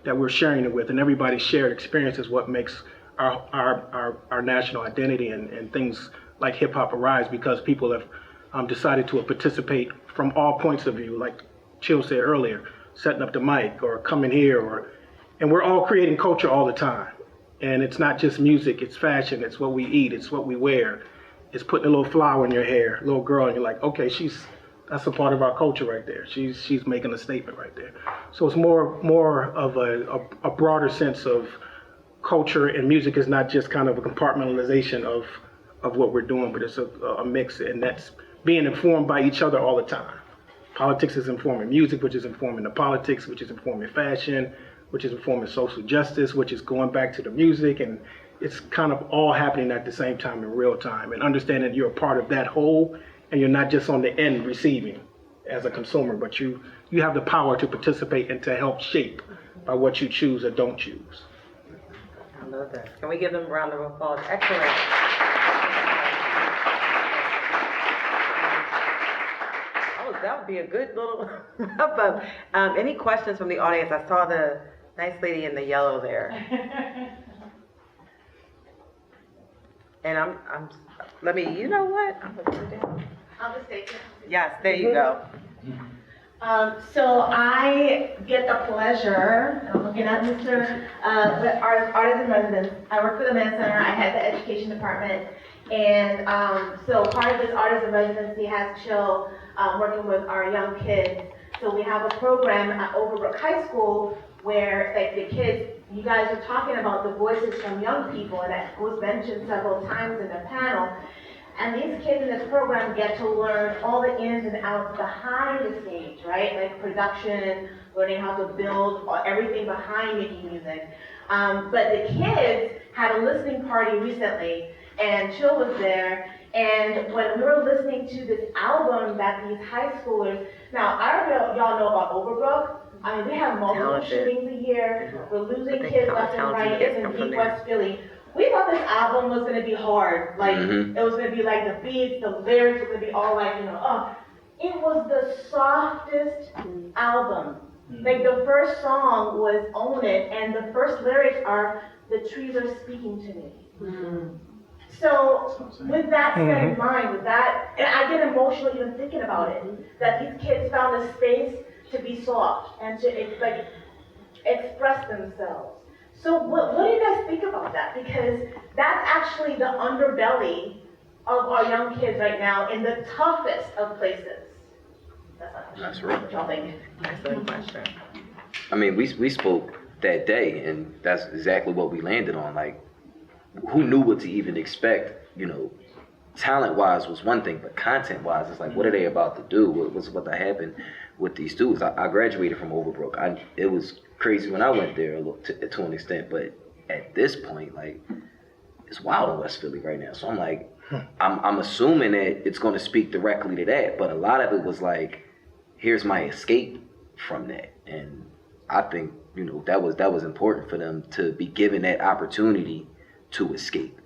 that we're sharing it with, and everybody's shared experience is what makes our national identity and things like hip hop arise, because people have decided to participate from all points of view, like Chill said earlier, setting up the mic or coming here, and we're all creating culture all the time. And it's not just music, it's fashion, it's what we eat, it's what we wear, it's putting a little flower in your hair, little girl, and you're like, okay, that's a part of our culture right there. She's making a statement right there. So it's more of a broader sense of culture, and music is not just kind of a compartmentalization of what we're doing, but it's a mix, and that's being informed by each other all the time. Politics is informing music, which is informing the politics, which is informing fashion, which is informing social justice, which is going back to the music, and it's kind of all happening at the same time in real time, and understanding that you're a part of that whole, and you're not just on the end receiving as a consumer, but you have the power to participate and to help shape by what you choose or don't choose. I love that. Can we give them a round of applause? Excellent. Oh, that would be a good little wrap-up. Any questions from the audience? I saw the nice lady in the yellow there. And you know what? I'm gonna put it down. I'll just take it. Yes, there you go. So I get the pleasure, I'm looking at Mr. Our artist in residence. I work for the Mann Center. I head the education department. And so part of this artist in residency has Chill working with our young kids. So we have a program at Overbrook High School where like the kids, you guys are talking about the voices from young people, and that was mentioned several times in the panel. And these kids in this program get to learn all the ins and outs behind the stage, right? Like production, learning how to build everything behind making music. But the kids had a listening party recently, and Chill was there. And when we were listening to this album that these high schoolers, now I don't know if y'all know about Overbrook. I mean, we have multiple shootings a year. We're losing kids left and right. It's in deep West Philly. We thought this album was gonna be hard. Like, it was gonna be like the beats, the lyrics were gonna be all like, it was the softest album. Like the first song was Own It, and the first lyrics are, the trees are speaking to me. So with that set in mind, with that, and I get emotional even thinking about it, that these kids found a space to be soft and to like express themselves. So what do you guys think about that? Because that's actually the underbelly of our young kids right now in the toughest of places. That's right. What y'all think? Excellent question. I mean, we spoke that day, and that's exactly what we landed on. Like, who knew what to even expect? You know, talent-wise was one thing, but content-wise, it's like, what are they about to do? What's about to happen with these students? I graduated from Overbrook. It was crazy when I went there to an extent, but at this point, like, it's wild in West Philly right now. So I'm like, I'm assuming that it's going to speak directly to that, but a lot of it was like, here's my escape from that. And I think, you know, that was important for them to be given that opportunity to escape.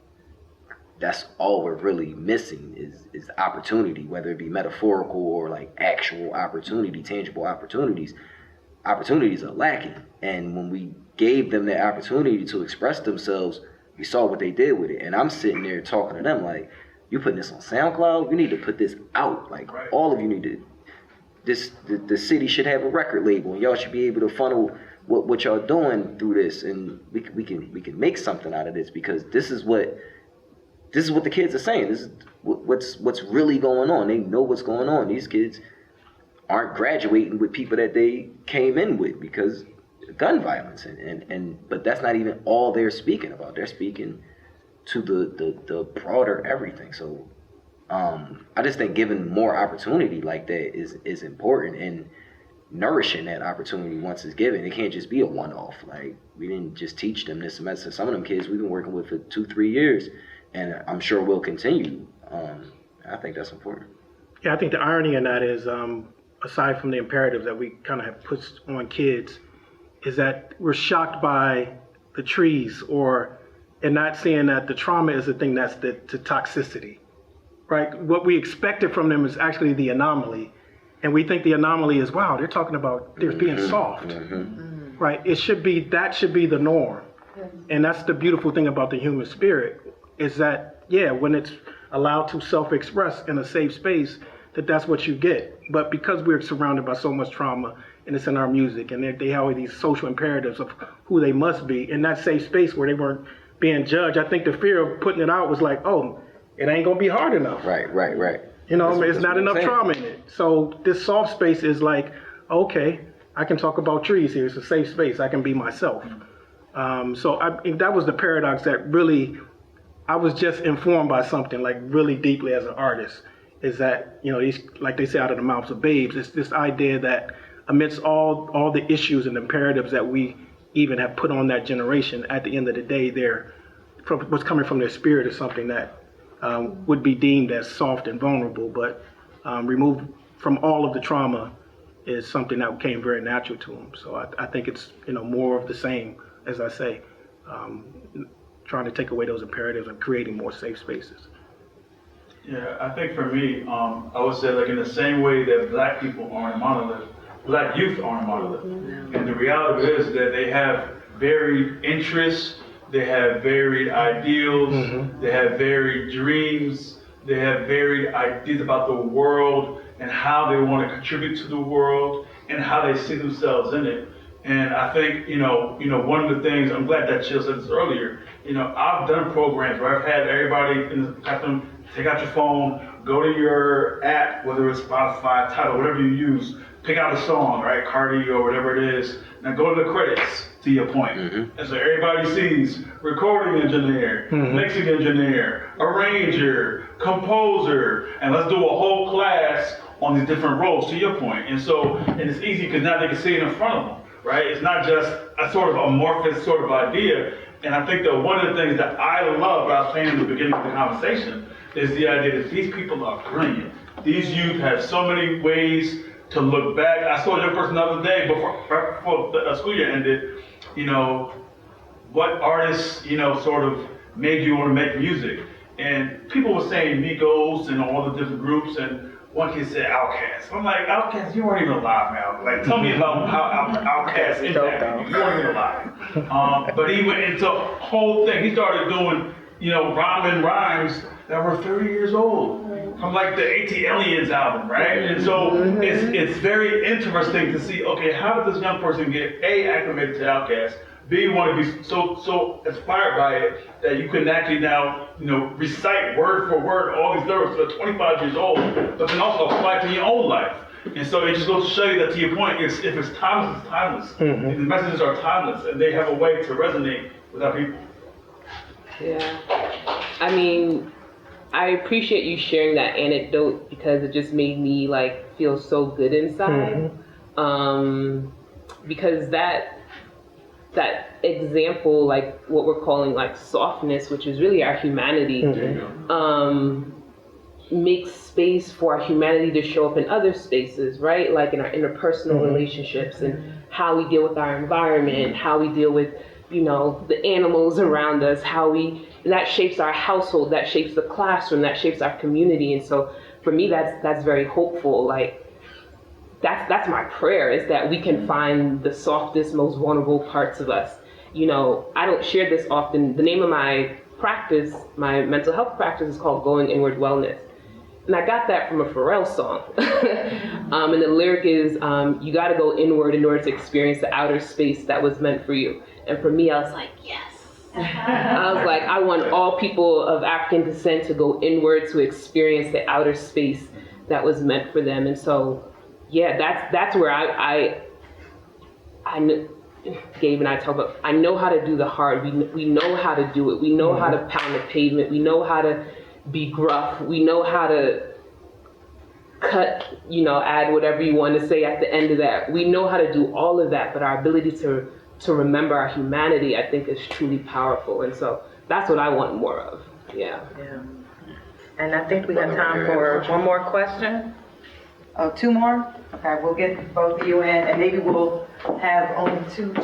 That's all we're really missing is opportunity, whether it be metaphorical or like actual opportunity, tangible opportunities. Opportunities are lacking. And when we gave them the opportunity to express themselves, we saw what they did with it. And I'm sitting there talking to them like, you putting this on SoundCloud? You need to put this out. Like, all of you need to. The city should have a record label, and y'all should be able to funnel what y'all doing through this, and we can make something out of this, because this is what the kids are saying. This is what's really going on. They know what's going on. These kids aren't graduating with people that they came in with because of gun violence, but that's not even all they're speaking about. They're speaking to the broader everything. So I just think giving more opportunity like that is important, and nourishing that opportunity once it's given. It can't just be a one-off. Like, we didn't just teach them this semester. Some of them kids we've been working with for 2-3 years, and I'm sure we'll continue. I think that's important. Yeah, I think the irony in that is, aside from the imperatives that we kind of have put on kids, is that we're shocked by the trees, and not seeing that the trauma is the thing that's the toxicity, right? What we expected from them is actually the anomaly. And we think the anomaly is, wow, they're talking about they're being soft, right? That should be the norm. And that's the beautiful thing about the human spirit, is that, yeah, when it's allowed to self-express in a safe space, that's what you get. But because we're surrounded by so much trauma, and it's in our music, and they have these social imperatives of who they must be, in that safe space where they weren't being judged, I think the fear of putting it out was like, oh, it ain't gonna be hard enough. Right. You know, it's not enough saying. trauma in it. So this soft space is like, okay, I can talk about trees here. It's a safe space. I can be myself. So that was the paradox that really, I was just informed by something like really deeply as an artist, is that, you know, these, like they say, out of the mouths of babes, it's this idea that amidst all the issues and imperatives that we even have put on that generation, at the end of the day, what's coming from their spirit is something that would be deemed as soft and vulnerable, but removed from all of the trauma is something that came very natural to them. So I think it's, you know, more of the same, as I say, trying to take away those imperatives and creating more safe spaces. Yeah, I think for me, I would say, like, in the same way that Black people aren't a monolith, Black youth aren't a monolith. And the reality is that they have varied interests, they have varied ideals, they have varied dreams, they have varied ideas about the world and how they want to contribute to the world and how they see themselves in it. And I think, you know, one of the things, I'm glad that Chill said this earlier, you know, I've done programs where I've had everybody in the classroom take out your phone, go to your app, whether it's Spotify, Tidal, whatever you use, pick out a song, right, Cardi or whatever it is, and go to the credits, to your point. And so everybody sees recording engineer, mixing engineer, arranger, composer, and let's do a whole class on these different roles, to your point. And so, and it's easy because now they can see it in front of them, right? It's not just a sort of amorphous sort of idea. And I think that one of the things that I love, what I was saying in the beginning of the conversation, is the idea that these people are brilliant. These youth have so many ways to look back. I saw a young person the other day, right before the school year ended, you know, what artists, you know, sort of made you want to make music. And people were saying Migos and all the different groups, and one kid said Outkast. I'm like, Outkast, you weren't even alive, man. Like, tell me about how Outkast impacted you. You weren't even alive. But he went into a whole thing. He started doing, rhyming rhymes that were 30 years old. From like the AT album, right? And so it's very interesting to see, okay, how did this young person get A, acclimated to Outkast, B, want to be so inspired by it that you can actually now, recite word for word all these lyrics that are 25 years old, but then also apply it to your own life. And so it just goes to show you that, to your point, if it's timeless, it's timeless. And the messages are timeless, and they have a way to resonate with our people. Yeah. I mean, I appreciate you sharing that anecdote because it just made me feel so good inside. Because that example, what we're calling softness, which is really our humanity, makes space for our humanity to show up in other spaces, right? Like in our interpersonal relationships and how we deal with our environment, how we deal with, the animals around us, that shapes our household, that shapes the classroom, that shapes our community. And so for me, that's very hopeful. That's my prayer, is that we can find the softest, most vulnerable parts of us. I don't share this often. The name of my practice, my mental health practice, is called Going Inward Wellness. And I got that from a Pharrell song. And the lyric is, you gotta go inward in order to experience the outer space that was meant for you. And for me, I was like, yes. I was like, I want all people of African descent to go inward to experience the outer space that was meant for them. And so, yeah, that's where I Gabe and I talk about, I know how to do the hard. We know how to do it. We know how to pound the pavement. We know how to be gruff. We know how to cut, add whatever you want to say at the end of that. We know how to do all of that, but our ability to remember our humanity, I think, is truly powerful. And so that's what I want more of. Yeah. And I think we have time for one more question. Oh, two more? Okay, we'll get both of you in, and maybe we'll have only two.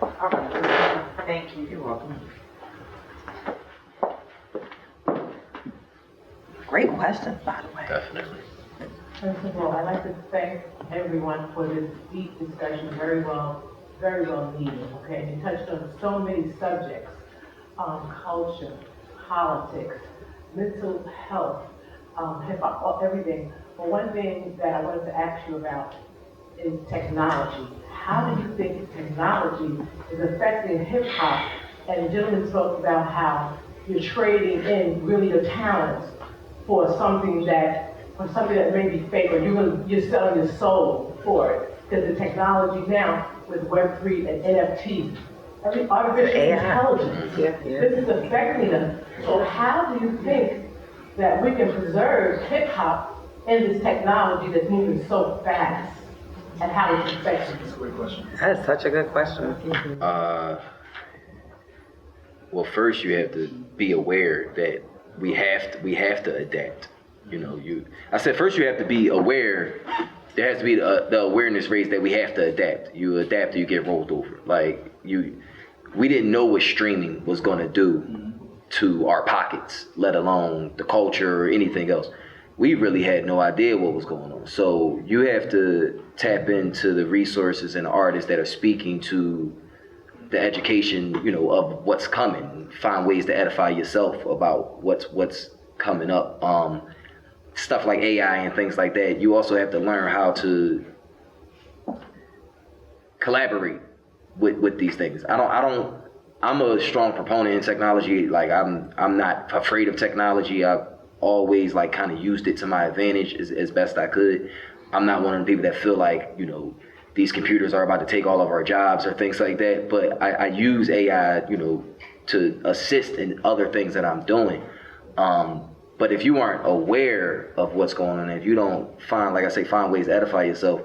All right. Thank you. You're welcome. Great questions, by the way. Definitely. First of all, I'd like to thank everyone for this deep discussion, very well needed, okay? You touched on so many subjects, culture, politics, mental health, hip-hop, everything. But one thing that I wanted to ask you about is technology. How do you think technology is affecting hip-hop? And the gentleman spoke about how you're trading in really the talents for something that may be fake, or you're selling your soul for it. Because the technology now with Web3 and NFT, artificial intelligence, this is affecting them. So how do you think that we can preserve hip hop in this technology that's moving so fast, and how it's affecting? That's a great question. That is such a good question. Well, first you have to be aware that we have to adapt. I said first you have to be aware. There has to be the awareness raised that we have to adapt. You adapt or you get rolled over. We didn't know what streaming was going to do to our pockets, let alone the culture or anything else. We really had no idea what was going on. So you have to tap into the resources and the artists that are speaking to the education, of what's coming. Find ways to edify yourself about what's coming up. Stuff like AI and things like that. You also have to learn how to collaborate with these things. I'm a strong proponent in technology. I'm not afraid of technology. I've always kind of used it to my advantage as best I could. I'm not one of the people that feel like, these computers are about to take all of our jobs or things like that. But I use AI, to assist in other things that I'm doing. But if you aren't aware of what's going on, if you don't find ways to edify yourself,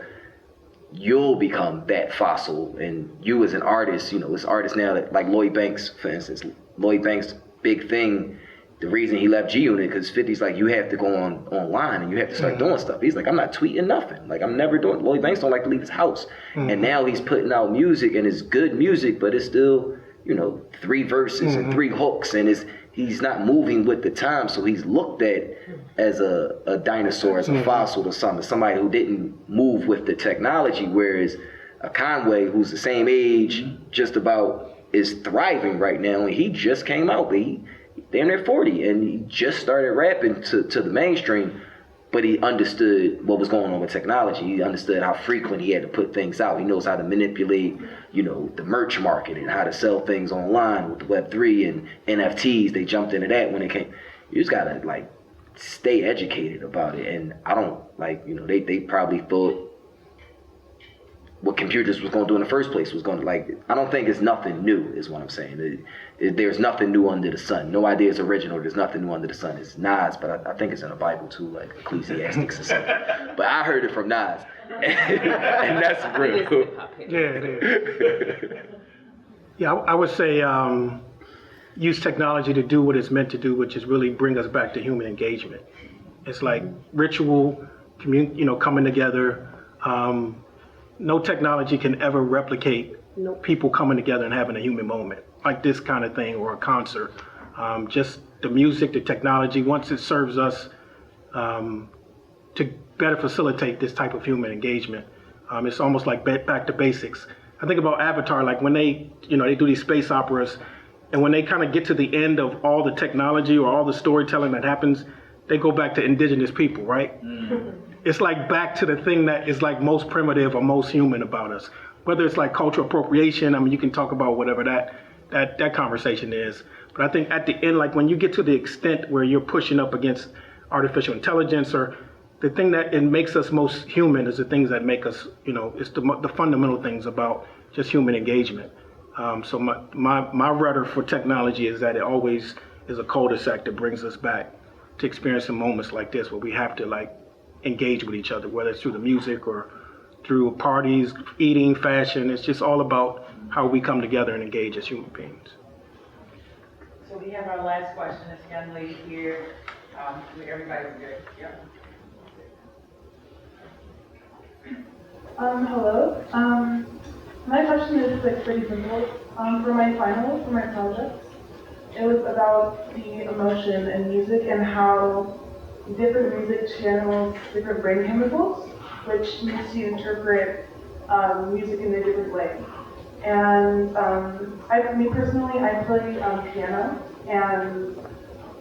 you'll become that fossil. And you as an artist, it's artists now that, like Lloyd Banks, for instance, Lloyd Banks' big thing, the reason he left G-Unit, because 50's like, you have to go online and you have to start doing stuff. He's like, I'm not tweeting nothing. I'm never doing, Lloyd Banks don't like to leave his house. And now he's putting out music, and it's good music, but it's still, 3 verses and 3 hooks, and he's not moving with the time, so he's looked at as a dinosaur, as a fossil or something, somebody who didn't move with the technology, whereas a Conway, who's the same age, just about is thriving right now, and he just came out, but they're in their 40, and he just started rapping to the mainstream, but he understood what was going on with technology. He understood how frequent he had to put things out. He knows how to manipulate, the merch market and how to sell things online with Web3 and NFTs. They jumped into that when it came. You just gotta stay educated about it. And I don't they probably thought what computers was going to do in the first place was going to I don't think it's nothing new is what I'm saying. There's nothing new under the sun. No idea is original. There's nothing new under the sun. It's Nas, but I think it's in the Bible too, like Ecclesiastics or something. But I heard it from Nas, and that's real. Yeah, it is. Yeah, I would say use technology to do what it's meant to do, which is really bring us back to human engagement. It's like ritual, coming together. No technology can ever replicate people coming together and having a human moment, like this kind of thing or a concert. Just the music, the technology, once it serves us to better facilitate this type of human engagement, it's almost like back to basics. I think about Avatar, like when they do these space operas, and when they kind of get to the end of all the technology or all the storytelling that happens, they go back to indigenous people, right? It's like back to the thing that is like most primitive or most human about us. Whether it's like cultural appropriation, you can talk about whatever that conversation is. But I think at the end, like when you get to the extent where you're pushing up against artificial intelligence, or the thing that it makes us most human is the things that make us, it's the fundamental things about just human engagement. So my rudder for technology is that it always is a cul-de-sac that brings us back to experiencing moments like this where we have to engage with each other, whether it's through the music or through parties, eating, fashion. It's just all about how we come together and engage as human beings. So we have our last question. This young lady here. Everybody's good. Yeah. Hello. My question is pretty simple. For my final, for my project, it was about the emotion in music and how different music channels different brain chemicals, which makes you interpret music in a different way. And me personally, I play piano, and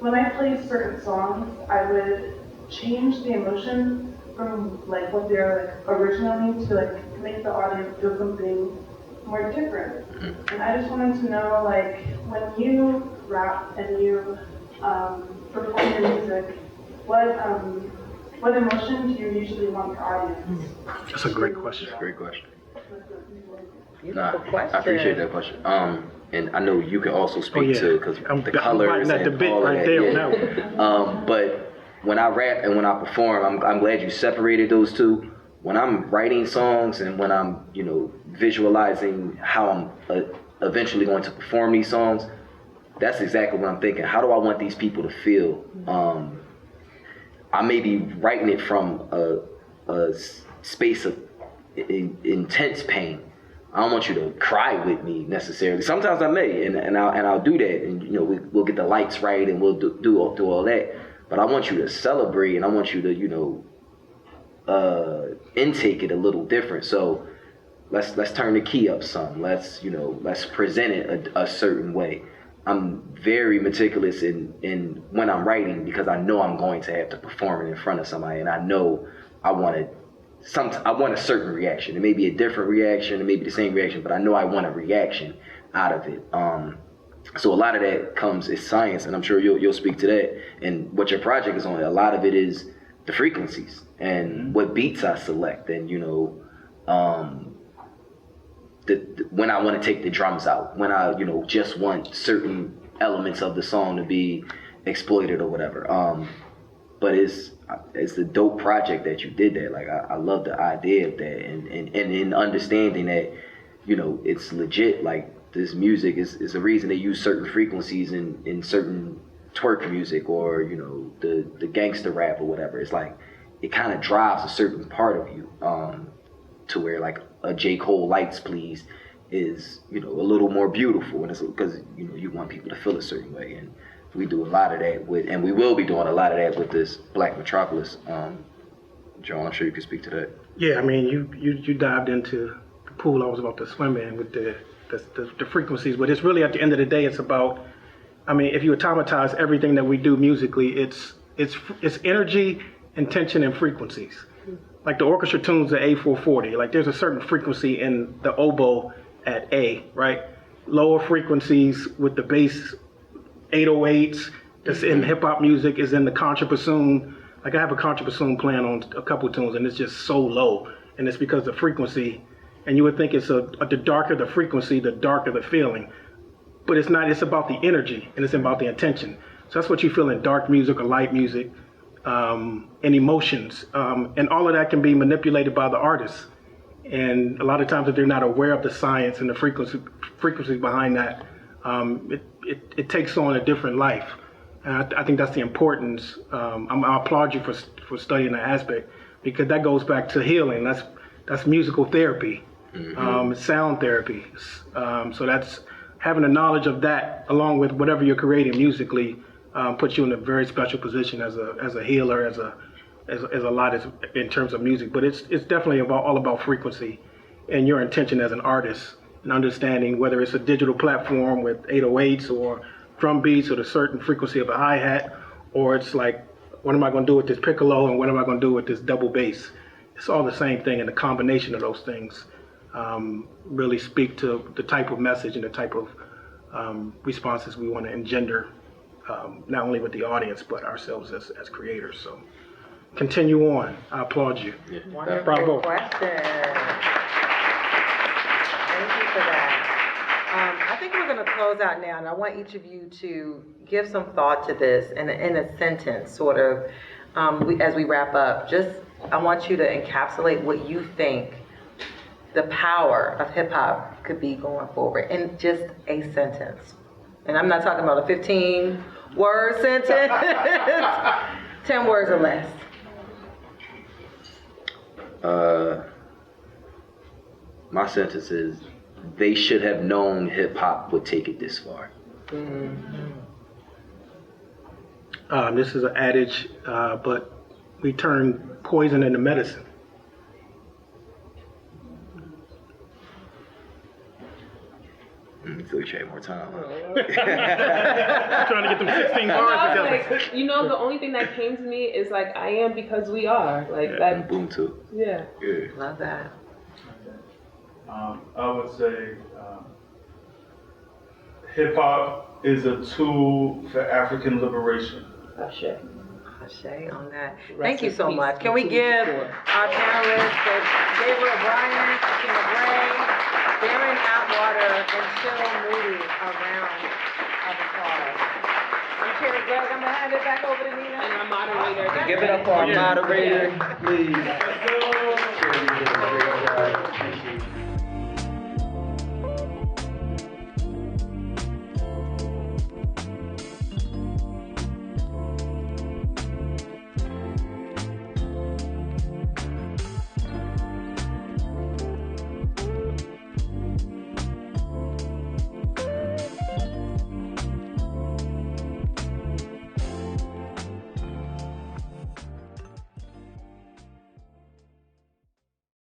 when I play certain songs, I would change the emotion from what they're originally to make the audience feel something more different. And I just wanted to know, when you rap and you perform your music, what emotion do you usually want the audience? That's a great question. Great question. Beautiful question. I appreciate that question. And I know you can also speak to because the colors at the and bit all right of there that. now. But when I rap and when I perform, I'm glad you separated those two. When I'm writing songs and when I'm visualizing how I'm eventually going to perform these songs, that's exactly what I'm thinking. How do I want these people to feel? I may be writing it from a space of intense pain. I don't want you to cry with me necessarily. Sometimes I may, and I'll do that, and we'll get the lights right, and we'll do all that. But I want you to celebrate, and I want you to intake it a little different. So let's turn the key up some. Let's present it a certain way. I'm very meticulous in when I'm writing because I know I'm going to have to perform it in front of somebody, and I know I want a certain reaction. It may be a different reaction, it may be the same reaction, but I know I want a reaction out of it. So a lot of that is science, and I'm sure you'll speak to that. And what your project is on, a lot of it is the frequencies and what beats I select, and when I want to take the drums out, when I just want certain elements of the song to be exploited or whatever. But it's a dope project that you did that. I love the idea of that, and in understanding that it's legit. This music is the reason they use certain frequencies in certain twerk music or the gangster rap or whatever. It's it kind of drives a certain part of you to where a J. Cole Lights Please is a little more beautiful, and it's because you want people to feel a certain way. And we do a lot of that with, and we will be doing a lot of that with this Black Metropolis. Joan, I'm sure you can speak to that. Yeah, I mean, you dived into the pool I was about to swim in with the frequencies, but it's really, at the end of the day, it's about, I mean, if you automatize everything that we do musically, it's energy, intention, and frequencies. Like the orchestra tunes at A440, like there's a certain frequency in the oboe at A, right? Lower frequencies with the bass, 808s, that's in hip hop music, is in the contrabassoon. Like I have a contrabassoon playing on a couple tunes, and it's just so low, and it's because the frequency. And you would think it's the darker the frequency, the darker the feeling, but it's not. It's about the energy, and it's about the intention. So that's what you feel in dark music or light music, and emotions, and all of that can be manipulated by the artist. And a lot of times, if they're not aware of the science and the frequencies behind that, it takes on a different life. And I think that's the importance. I applaud you for studying that aspect, because that goes back to healing. That's musical therapy, sound therapy. So that's having a knowledge of that, along with whatever you're creating musically, puts you in a very special position as a healer, as a lot in terms of music. But it's definitely all about frequency and your intention as an artist, and understanding whether it's a digital platform with 808s or drum beats or the certain frequency of a hi-hat, or it's like, what am I going to do with this piccolo and what am I going to do with this double bass? It's all the same thing, and the combination of those things really speak to the type of message and the type of responses we want to engender, not only with the audience, but ourselves as creators. So continue on. I applaud you. Yeah. Wonderful Bravo. question. Thank you for that. I think we're going to close out now, and I want each of you to give some thought to this in a sentence, sort of, as we wrap up. I want you to encapsulate what you think the power of hip hop could be going forward in just a sentence. And I'm not talking about a 15-word sentence, 10 words or less. My sentence is, they should have known hip hop would take it this far. This is an adage, but we turn poison into medicine. So we trade more time. Trying to get them 16 No, bars together. like, the only thing that came to me is like, I am because we are. Like that. Boom too. Yeah. Yeah. Love that. I would say hip hop is a tool for African liberation. Ashe. Ashe on that. Rest Thank you in so peace much. and Can we to the give poor. our panelists, Gabriel Bryant, Bray, Darin Atwater, and Moody, a round of applause. I'm Cherri, Gregg. I'm going to hand it back over to Nina. And our moderator. Give it up for our moderator, please. Let's go. Cherri, you did a great job. Thank you.